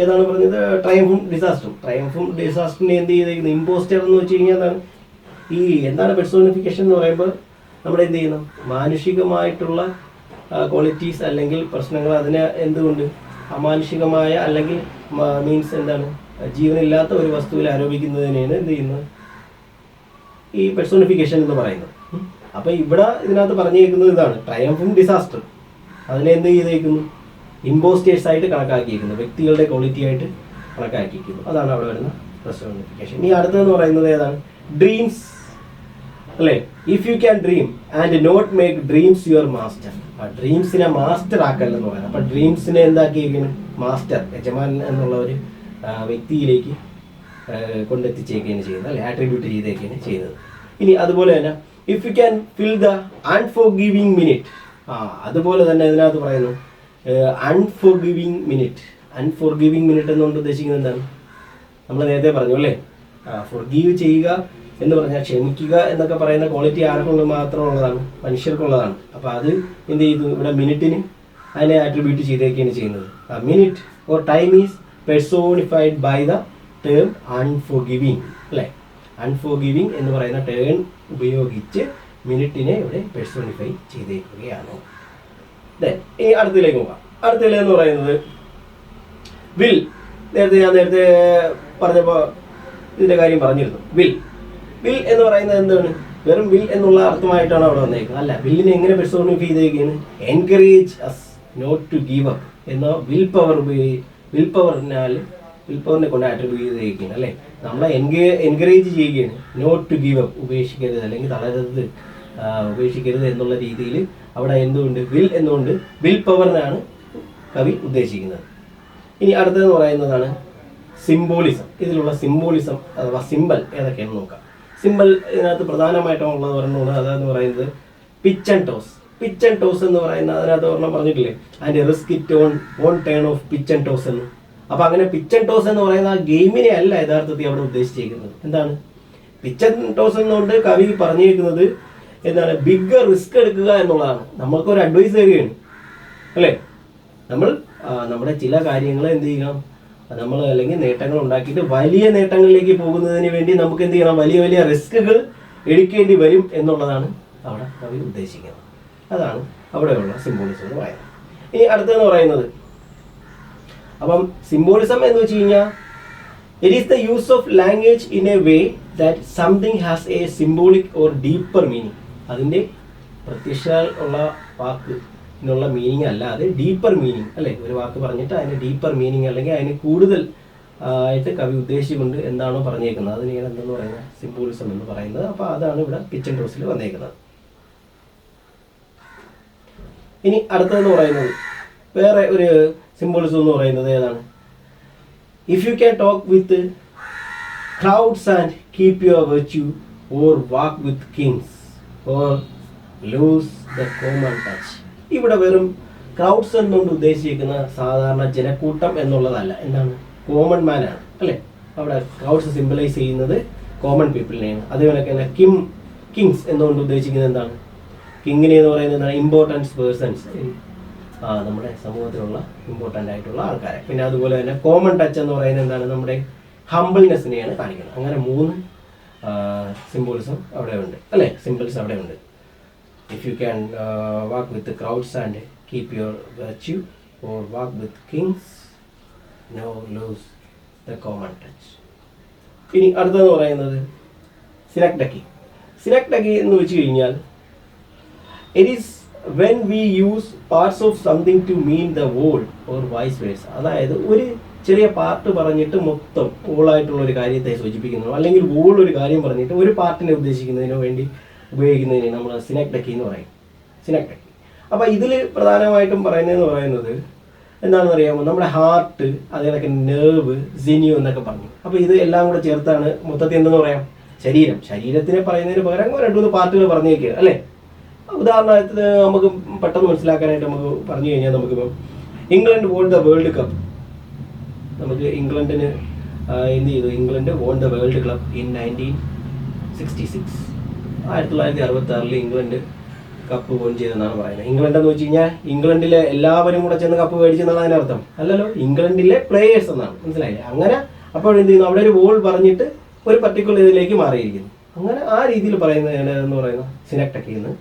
ഏതാണ് പറഞ്ഞത്, ട്രയംഫും ഡിസാസ്റ്ററിനെ എന്ത് ചെയ്തേക്കുന്നത്, ഇമ്പോസ്റ്റർ എന്ന് വെച്ച് കഴിഞ്ഞാൽ എന്താണ്, ഈ എന്താണ് പെർസോണിഫിക്കേഷൻ എന്ന് പറയുമ്പോൾ നമ്മൾ എന്ത് ചെയ്യണം, മാനുഷികമായിട്ടുള്ള ക്വാളിറ്റീസ് അല്ലെങ്കിൽ പ്രശ്നങ്ങൾ അതിനെ എന്തുകൊണ്ട് അമാനുഷികമായ അല്ലെങ്കിൽ മീൻസ് എന്താണ്, ജീവനില്ലാത്ത ഒരു വസ്തുവിൽ ആരോപിക്കുന്നതിനെയാണ് എന്ത് ചെയ്യുന്നത്, ഈ പെർസോണിഫിക്കേഷൻ എന്ന് പറയുന്നത്. അപ്പോൾ ഇവിടെ ഇതിനകത്ത് പറഞ്ഞേക്കുന്നത് ഇതാണ്, ട്രയംഫും ഡിസാസ്റ്റർ അതിനെ എന്ത് ചെയ്തേക്കുന്നു, ഇമ്പോസ്റ്റേഴ്സ് ആയിട്ട് കണക്കാക്കിയിരിക്കുന്നു, വ്യക്തികളുടെ ക്വാളിറ്റി ആയിട്ട് കണക്കാക്കിയിരിക്കുന്നു. അതാണ് അവിടെ വരുന്ന പെർസോണിഫിക്കേഷൻ. ഇനി അടുത്തതെന്ന് പറയുന്നത് ഏതാണ്, ഡ്രീംസ് അല്ലേ. If you can dream and not make dreams your master. ആ ഡ്രീംസിനെ മാസ്റ്റർ ആക്കല്ലെന്ന് പറയാം. അപ്പം ഡ്രീംസിനെ എന്താക്കിയിരിക്കുന്നു, മാസ്റ്റർ യജമാൻ എന്നുള്ള ഒരു വ്യക്തിയിലേക്ക് കൊണ്ടെത്തിച്ചേക്കുകയാണ് ചെയ്യുന്നത് അല്ലെ, ആട്രിബ്യൂട്ട് ചെയ്തേക്കാണ് ചെയ്യുന്നത്. ഇനി അതുപോലെ തന്നെ if you can fill the unforgiving minute. അതുപോലെ തന്നെ ഇതിനകത്ത് പറയുന്നു അൺഫോർഗിവിങ് മിനിറ്റ് എന്നുകൊണ്ട് ഉദ്ദേശിക്കുന്നത് എന്താണ്, നമ്മൾ നേരത്തെ പറഞ്ഞു അല്ലേ, ഫോർഗീവ് ചെയ്യുക എന്ന് പറഞ്ഞാൽ ക്ഷമിക്കുക എന്നൊക്കെ പറയുന്ന ക്വാളിറ്റി ആർക്കുള്ള മാത്രമുള്ളതാണ്, മനുഷ്യർക്കുള്ളതാണ്. അപ്പോൾ അത് എന്ത് ചെയ്തു, ഇവിടെ മിനിറ്റിന് അതിനെ ആട്രിബ്യൂട്ട് ചെയ്തേക്കാണ് ചെയ്യുന്നത്. Minute or time is personified by the term unforgiving അല്ലേ. അൺഫോർഗിവിങ് എന്ന് പറയുന്ന ടേം ഉപയോഗിച്ച് മിനിറ്റിനെ ഇവിടെ പെർസോണിഫൈ ചെയ്തേക്കുകയാണ്. ഈ അടുത്തതിലേക്ക് നോക്കാം. അടുത്തതിലെന്ന് പറയുന്നത് വിൽ. ഞാൻ നേരത്തെ പറഞ്ഞപ്പോൾ ഇതിൻ്റെ കാര്യം പറഞ്ഞിരുന്നു. വിൽ എന്ന് പറയുന്നത് എന്താണ്, വെറും വിൽ എന്നുള്ള അർത്ഥമായിട്ടാണ് അവിടെ വന്നേക്കുന്നത്. അല്ല, വില്ലിനെ എങ്ങനെ പെർസോണിഫൈ ചെയ്തേക്കാണ്, encourage us not to give up എന്ന വിൽ പവറിനെ കൊണ്ട് ആട്രിബ്യൂട്ട് ചെയ്തേക്കാണ് അല്ലേ. നമ്മളെ എൻകറേജ് ചെയ്യുകയാണ്, നോട്ട് ടു ഗീവ് അപ്പ്, ഉപേക്ഷിക്കരുത് അല്ലെങ്കിൽ തളരരുത് ഉപേക്ഷിക്കരുത് എന്നുള്ള രീതിയിൽ അവിടെ എന്തുകൊണ്ട് വിൽ എന്നുകൊണ്ട് വിൽ പവറിനാണ് കവി ഉദ്ദേശിക്കുന്നത്. ഇനി അടുത്തതെന്ന് പറയുന്നതാണ് സിംബോളിസം. ഇതിലുള്ള സിംബോളിസം അഥവാ സിമ്പൽ ഏതൊക്കെയാണെന്ന് നോക്കാം. സിമ്പൽ ഇതിനകത്ത് പ്രധാനമായിട്ടും ഉള്ളത് പറഞ്ഞുകൊണ്ട് അതെന്ന് പറയുന്നത് pitch and toss. Pitch and toss എന്ന് പറയുന്ന അതിനകത്ത് ഒരെണ്ണം പറഞ്ഞിട്ടില്ലേ, അതിൻ്റെ risk it on turn of pitch and toss എന്ന്. അപ്പോൾ അങ്ങനെ പിച്ച് ആൻഡ് ടോസ് എന്ന് പറയുന്ന ആ ഗെയിമിനെ അല്ല യഥാർത്ഥത്തിൽ അവിടെ ഉദ്ദേശിച്ചിരിക്കുന്നത്. എന്താണ് പിച്ച് ആൻഡ് ടോസ് എന്നുകൊണ്ട് കവി പറഞ്ഞിരിക്കുന്നത് എന്താണ്, ബിഗ് റിസ്ക് എടുക്കുക എന്നുള്ളതാണ്. നമ്മൾക്കൊരു അഡ്വൈസ് തരികയാണ് അല്ലേ. നമ്മൾ നമ്മുടെ ചില കാര്യങ്ങൾ എന്ത് ചെയ്യണം, നമ്മൾ അല്ലെങ്കിൽ നേട്ടങ്ങൾ ഉണ്ടാക്കിയിട്ട് വലിയ നേട്ടങ്ങളിലേക്ക് പോകുന്നതിന് വേണ്ടി നമുക്ക് എന്ത് ചെയ്യണം, വലിയ വലിയ റിസ്കുകൾ എടുക്കേണ്ടി വരും എന്നുള്ളതാണ് അവിടെ കവി ഉദ്ദേശിക്കുന്നത്. അതാണ് അവിടെയുള്ള സിംബോളിസം എന്ന് പറയുന്നത്. ഇനി അടുത്തതെന്ന് പറയുന്നത്, അപ്പം സിംബോളിസം എന്ന് വെച്ച് കഴിഞ്ഞാൽ it is the use of language in a way that something has A symbolic or deeper meaning. അതിൻ്റെ പ്രത്യക്ഷ ഉള്ള വാക്കിനുള്ള മീനിങ് അല്ലാതെ ഡീപ്പർ മീനിങ് അല്ലേ, ഒരു വാക്ക് പറഞ്ഞിട്ട് അതിന് ഡീപ്പർ മീനിങ് അല്ലെങ്കിൽ അതിന് കൂടുതൽ ആയിട്ട് കവി ഉദ്ദേശിച്ചുകൊണ്ട് എന്താണോ പറഞ്ഞേക്കുന്നത് അതിനെയാണ് എന്തെന്ന് പറയുന്നത് സിംബോളിസം എന്ന് പറയുന്നത്. അപ്പോൾ അതാണ് ഇവിടെ പിച്ച് ആൻഡ് ടോസിൽ വന്നേക്കുന്നത്. ഇനി അടുത്തതെന്ന് പറയുന്നത് വേറെ ഒരു സിംബോളിസം എന്ന് പറയുന്നത് ഏതാണ്, if you can talk with crowds and keep your virtue or walk with Kings or loose the common touch. ഇവിടെ വെറും ക്രൗഡ്സ് എന്നുകൊണ്ട് ഉദ്ദേശിക്കുന്ന സാധാരണ ജനക്കൂട്ടം എന്നുള്ളതല്ല, എന്താണ് കോമൺ മാൻ ആണ് അല്ലേ. അവിടെ ക്രൗഡ്സ് സിംബലൈസ് ചെയ്യുന്നത് കോമൺ പീപ്പിളിനെയാണ്. അതേപോലെ തന്നെ കിങ്സ് എന്നുകൊണ്ട് ഉദ്ദേശിക്കുന്നത് എന്താണ്, കിങ്ങിനെ എന്ന് പറയുന്നത് എന്താണ്, ഇമ്പോർട്ടൻസ് പേഴ്സൺസ്, നമ്മുടെ സമൂഹത്തിലുള്ള ഇമ്പോർട്ടൻ്റ് ആയിട്ടുള്ള ആൾക്കാരെ. പിന്നെ അതുപോലെ തന്നെ കോമൺ ടച്ച് എന്ന് പറയുന്നത് എന്താണ്, നമ്മുടെ ഹംബിൾനെസ്സിനെയാണ് കാണിക്കുന്നത്. അങ്ങനെ 3 സിംബോളിസം അവിടെ ഉണ്ട് അല്ലേ, സിംബൽസ് അവിടെ ഉണ്ട്. If you can walk with crowds and keep your virtue or walk with kings nor lose the common touch. ഇനി അടുത്തതെന്ന് പറയുന്നത് സിനക്ടക്കി. സിനക്ടക്കി എന്ന് വെച്ച് കഴിഞ്ഞാൽ it is when we use parts of something to mean the whole or vice versa. അതായത് ഒരു ചെറിയ part പറഞ്ഞിട്ട് മൊത്തം ഓളായിട്ടുള്ള ഒരു കാര്യത്തെ സൂചിപ്പിക്കുന്നു, അല്ലെങ്കിൽ ഓൾ ഒരു കാര്യം പറഞ്ഞിട്ട് ഒരു പാർട്ടിനെ ഉദ്ദേശിക്കുന്നതിന് വേണ്ടി ഉപയോഗിക്കുന്നതിന് നമ്മൾ സിനക്ടക്കി എന്ന് പറയും. സിനക്ടക്കി. അപ്പോൾ ഇതിൽ പ്രധാനമായിട്ടും പറയുന്നതെന്ന് പറയുന്നത് എന്താണെന്ന് അറിയാമോ, നമ്മുടെ ഹാർട്ട്, അതേതൊക്കെ നെർവ്, സിനിയോ എന്നൊക്കെ പറഞ്ഞു. അപ്പോൾ ഇത് എല്ലാം കൂടെ ചേർത്താണ് മൊത്തത്തിൽ എന്തെന്ന് പറയാം, ശരീരത്തിനെ പറയുന്നതിന് പകരം 2-3 പാർട്ടുകൾ പറഞ്ഞേക്കുക അല്ലേ. ഉദാഹരണത്തിന് നമുക്ക് പെട്ടെന്ന് മനസ്സിലാക്കാനായിട്ട് നമുക്ക് പറഞ്ഞു കഴിഞ്ഞാൽ നമുക്കിപ്പം England won the world cup. നമുക്ക് ഇംഗ്ലണ്ടിന് എന്ത് ചെയ്തു, England won the world club in 1966. 1966 England cup won ചെയ്തെന്നാണ് പറയുന്നത്. ഇംഗ്ലണ്ട് എന്ന് വെച്ച് കഴിഞ്ഞാൽ ഇംഗ്ലണ്ടിലെ എല്ലാവരും കൂടെ ചെന്ന് കപ്പ് മേടിച്ചെന്നാണ് അതിനർത്ഥം അല്ലല്ലോ, ഇംഗ്ലണ്ടിലെ പ്ലേയേഴ്സ് എന്നാണ്, മനസ്സിലായില്ലേ. അങ്ങനെ അപ്പോൾ എന്ത് ചെയ്യുന്നു, അവിടെ ഒരു ബോൾ പറഞ്ഞിട്ട് ഒരു പർട്ടിക്കുലർ ഇതിലേക്ക് മാറിയിരിക്കുന്നു. അങ്ങനെ ആ രീതിയിൽ പറയുന്നതാണ് എന്ന് പറയുന്നത് സിനക്ടക്കി എന്ന്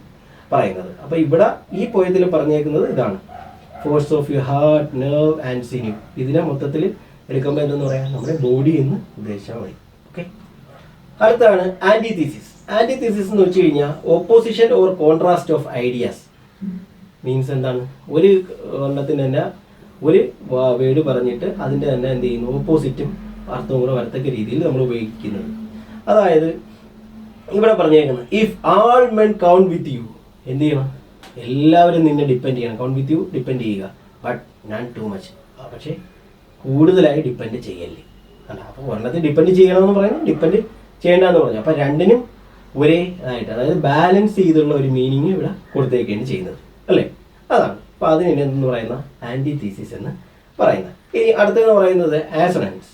പറയുന്നത്. അപ്പോൾ ഇവിടെ ഈ പോയതിൽ പറഞ്ഞേക്കുന്നത് ഇതാണ്, force of your heart, nerve and സിനിയു. ഇതിനെ മൊത്തത്തിൽ എടുക്കുമ്പോൾ എന്തെന്ന് പറയാം, നമ്മുടെ ബോഡി എന്ന് ഉദ്ദേശിച്ചാൽ മതി. ഓക്കെ. അടുത്താണ് ആൻറ്റിതീസിസ്. ആൻറ്റിതീസിസ് എന്ന് വെച്ച് കഴിഞ്ഞാൽ opposition or contrast of ideas. Means എന്താണ്, ഒരു എണ്ണത്തിന് തന്നെ ഒരു വേർഡ് പറഞ്ഞിട്ട് അതിൻ്റെ തന്നെ എന്ത് ചെയ്യുന്നു, ഓപ്പോസിറ്റും അർത്ഥവും കൂടെ വരത്തക്ക രീതിയിൽ നമ്മൾ ഉപയോഗിക്കുന്നത്. അതായത് ഇവിടെ പറഞ്ഞേക്കുന്നത് if all men count with U, എന്ത് ചെയ്യണം, എല്ലാവരും നിന്നെ ഡിപ്പെൻഡ് ചെയ്യണം. കൗണ്ട് വിത്ത് യു, ഡിപ്പെൻഡ് ചെയ്യുക. ബട്ട് നാൻ ടു മച്ച്, പക്ഷേ കൂടുതലായി ഡിപ്പെൻഡ് ചെയ്യല്ലേ. അല്ല, അപ്പോൾ ഒരെണ്ണത്തിൽ ഡിപ്പെൻഡ് ചെയ്യണമെന്ന് പറയുന്നത് ഡിപ്പെൻഡ് ചെയ്യേണ്ടെന്ന് പറഞ്ഞു. അപ്പോൾ രണ്ടിനും ഒരേ ആയിട്ട്, അതായത് ബാലൻസ് ചെയ്തുള്ള ഒരു മീനിങ് ഇവിടെ കൊടുത്തേക്കാണ് ചെയ്യുന്നത് അല്ലേ. അതാണ് അപ്പോൾ അതിന് എന്തെന്ന് പറയുന്ന ആൻറ്റിതീസിസ് എന്ന് പറയുന്നത്. ഇനി അടുത്തെന്ന് പറയുന്നത് ആസണൻസ്.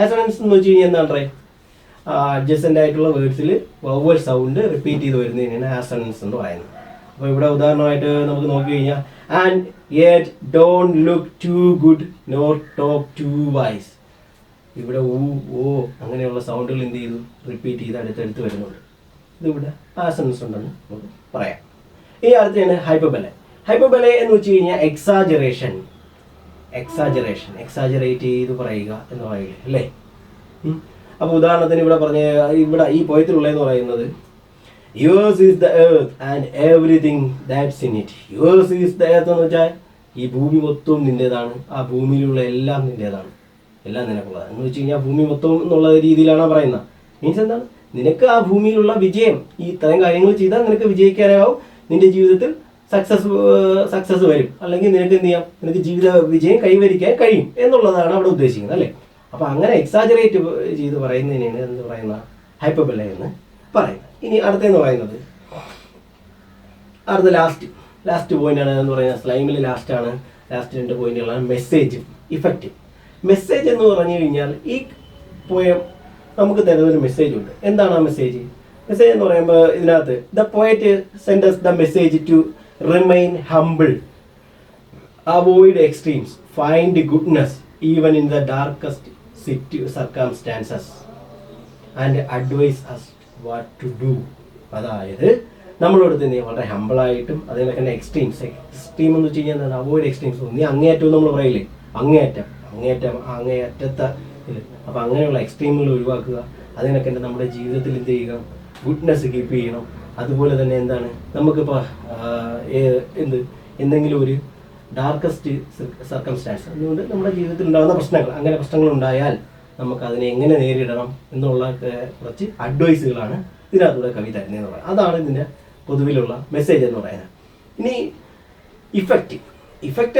ആസണൻസ് എന്ന് വെച്ച് കഴിഞ്ഞാൽ എന്താണ് പറയുക, അഡ്ജസ്റ്റൻ്റ് ആയിട്ടുള്ള വേർഡ്സിൽ വവൽ സൗണ്ട് റിപ്പീറ്റ് ചെയ്ത് വരുന്നതിനാണ് ആസണൻസ് എന്ന് പറയുന്നത്. അപ്പോൾ ഇവിടെ ഉദാഹരണമായിട്ട് നമുക്ക് നോക്കി കഴിഞ്ഞാൽ and yet don't look too good nor talk too wise. ഇവിടെ ഊ ഓ അങ്ങനെയുള്ള സൗണ്ടുകൾ എന്ത് ചെയ്തു, റിപ്പീറ്റ് ചെയ്ത് അടുത്തടുത്ത് വരുന്നുണ്ട്. ഇതിവിടെ ആസണൻസ് ഉണ്ടെന്ന് നമുക്ക് പറയാം. ഇനി അടുത്താണ് ഹൈപ്പർബലെ. ഹൈപ്പർബലെ എന്ന് വെച്ച് കഴിഞ്ഞാൽ എക്സാജറേഷൻ, എക്സാജറേറ്റ് ചെയ്ത് പറയുക എന്ന് പറയില്ലേ അല്ലേ. അപ്പോൾ ഉദാഹരണത്തിന് ഇവിടെ ഈ പോയത്തിലുള്ളതെന്ന് പറയുന്നത് yours is the earth and everything that's in it. Yours is the earth എന്ന് വെച്ചാൽ ഈ ഭൂമി മൊത്തവും നിൻ്റേതാണ്, ആ ഭൂമിയിലുള്ള എല്ലാം നിൻ്റേതാണ്, എല്ലാം നിനക്കുള്ളതാണ് എന്ന് വെച്ച് കഴിഞ്ഞാൽ ഭൂമി മൊത്തം എന്നുള്ള രീതിയിലാണ് പറയുന്നത്. മീൻസ് എന്താണ്, നിനക്ക് ആ ഭൂമിയിലുള്ള വിജയം, ഈ ഇത്തരം കാര്യങ്ങൾ ചെയ്താൽ നിനക്ക് വിജയിക്കാനാവും, നിന്റെ ജീവിതത്തിൽ സക്സസ് വരും, അല്ലെങ്കിൽ നിനക്ക് എന്ത് ചെയ്യാം, നിനക്ക് ജീവിത വിജയം കൈവരിക്കാൻ കഴിയും എന്നുള്ളതാണ് അവിടെ ഉദ്ദേശിക്കുന്നത് അല്ലേ. അപ്പം അങ്ങനെ എക്സാജറേറ്റ് ചെയ്ത് പറയുന്നതിനാണ് എന്ത് പറയുന്ന ഹൈപ്പർബോള എന്ന് പറയുന്നത്. ഇനി അടുത്തെന്ന് പറയുന്നത് അടുത്ത ലാസ്റ്റ് പോയിന്റാണ് എന്ന് പറയുന്നത്. സ്ലൈമിൽ ലാസ്റ്റ് 2 പോയിന്റുകളാണ് മെസ്സേജ്, ഇഫക്റ്റ്. മെസ്സേജ് എന്ന് പറഞ്ഞു കഴിഞ്ഞാൽ ഈ പോയം നമുക്ക് തരുന്നൊരു മെസ്സേജ് ഉണ്ട്. എന്താണ് ആ മെസ്സേജ് എന്ന് പറയുമ്പോൾ ഇതിനകത്ത് the poet sends the message to remain humble, avoid extremes, find goodness even in the darkest circumstances and advise us what to do. അതായത് നമ്മളോട് തന്നെ വളരെ ഹംബിളായിട്ടും അതിനൊക്കെ തന്നെ എക്സ്ട്രീം എന്ന് വെച്ച് കഴിഞ്ഞാൽ അവോയ്ഡ് എക്സ്ട്രീംസ്. നീ അങ്ങേയറ്റം നമ്മൾ പറയില്ലേ, അങ്ങേയറ്റത്തെ ഇത്. അപ്പം അങ്ങനെയുള്ള എക്സ്ട്രീമുകൾ ഒഴിവാക്കുക. അതിനൊക്കെ തന്നെ നമ്മുടെ ജീവിതത്തിൽ എന്ത് ചെയ്യുക, ഗുഡ്നെസ് കീപ്പ് ചെയ്യണം. അതുപോലെ തന്നെ എന്താണ് നമുക്കിപ്പോൾ എന്തെങ്കിലും ഒരു ഡാർക്കസ്റ്റ് സർക്കംസ്റ്റാൻസ് അതുകൊണ്ട് നമ്മുടെ ജീവിതത്തിൽ ഉണ്ടാകുന്ന പ്രശ്നങ്ങൾ ഉണ്ടായാൽ നമുക്ക് അതിനെ എങ്ങനെ നേരിടണം എന്നുള്ള കുറച്ച് അഡ്വൈസുകളാണ് ഇതിനകത്തൂടെ കവി തരുന്നതെന്ന് പറയുന്നത്. അതാണ് ഇതിൻ്റെ പൊതുവിലുള്ള മെസ്സേജ് എന്ന് പറയുന്നത്. ഇനി ഇഫക്റ്റ്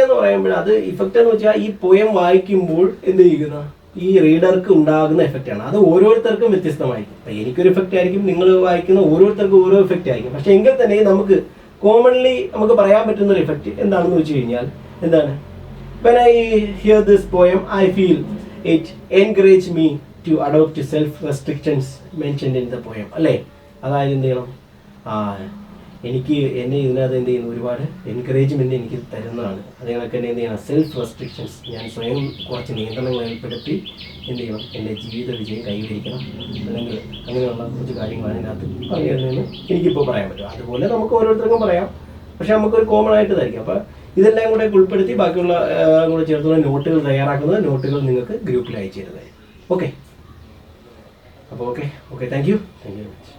എന്ന് പറയുമ്പോൾ ഇഫക്റ്റ് എന്ന് വെച്ചാൽ ഈ പോയം വായിക്കുമ്പോൾ എന്ത് ചെയ്യുന്ന ഈ റീഡർക്ക് ഉണ്ടാകുന്ന എഫക്റ്റാണ്. അത് ഓരോരുത്തർക്കും വ്യത്യസ്തമായിരിക്കും. അപ്പം എനിക്കൊരു എഫക്റ്റ് ആയിരിക്കും, നിങ്ങൾ വായിക്കുന്ന ഓരോരുത്തർക്കും ഓരോ എഫക്റ്റ് ആയിരിക്കും. പക്ഷെ എങ്കിൽ തന്നെ നമുക്ക് കോമൺലി നമുക്ക് പറയാൻ പറ്റുന്ന ഒരു എഫക്റ്റ് എന്താണെന്ന് വെച്ച് കഴിഞ്ഞാൽ എന്താണ്, when I hear this poem I feel it encourage me to adopt self restrictions mentioned in the poem അല്ലേ. അതായത് എന്ത് ചെയ്യണം, എന്നെ ഇതിനകത്ത് എന്ത് ചെയ്യുന്നു, ഒരുപാട് എൻകറേജ്മെന്റ് എനിക്ക് തരുന്നതാണ്. അതുകൊണ്ടൊക്കെ എന്ത് ചെയ്യണം, സെൽഫ് റെസ്ട്രിക്ഷൻസ്, ഞാൻ സ്വയം കുറച്ച് നിയന്ത്രണങ്ങൾ ഏർപ്പെടുത്തി എന്ത് ചെയ്യണം, എൻ്റെ ജീവിത വിജയം കൈവരിക്കണം, അല്ലെങ്കിൽ അങ്ങനെയുള്ള കുറച്ച് കാര്യങ്ങൾ അതിനകത്ത് പറയുന്നതെന്ന് എനിക്കിപ്പോൾ പറയാൻ പറ്റും. അതുപോലെ നമുക്ക് ഓരോരുത്തർക്കും പറയാം, പക്ഷെ നമുക്കൊരു കോമൺ ആയിട്ട് തരിക്കും. അപ്പോൾ ഇതെല്ലാം കൂടെ ഉൾപ്പെടുത്തി ബാക്കിയുള്ള കൂടെ ചേർത്തുള്ള നോട്ടുകൾ തയ്യാറാക്കുന്നത്, നോട്ടുകൾ നിങ്ങൾക്ക് ഗ്രൂപ്പിൽ അയച്ചു തരുന്നതായിരിക്കും. ഓക്കെ, അപ്പോൾ okay thank you very much.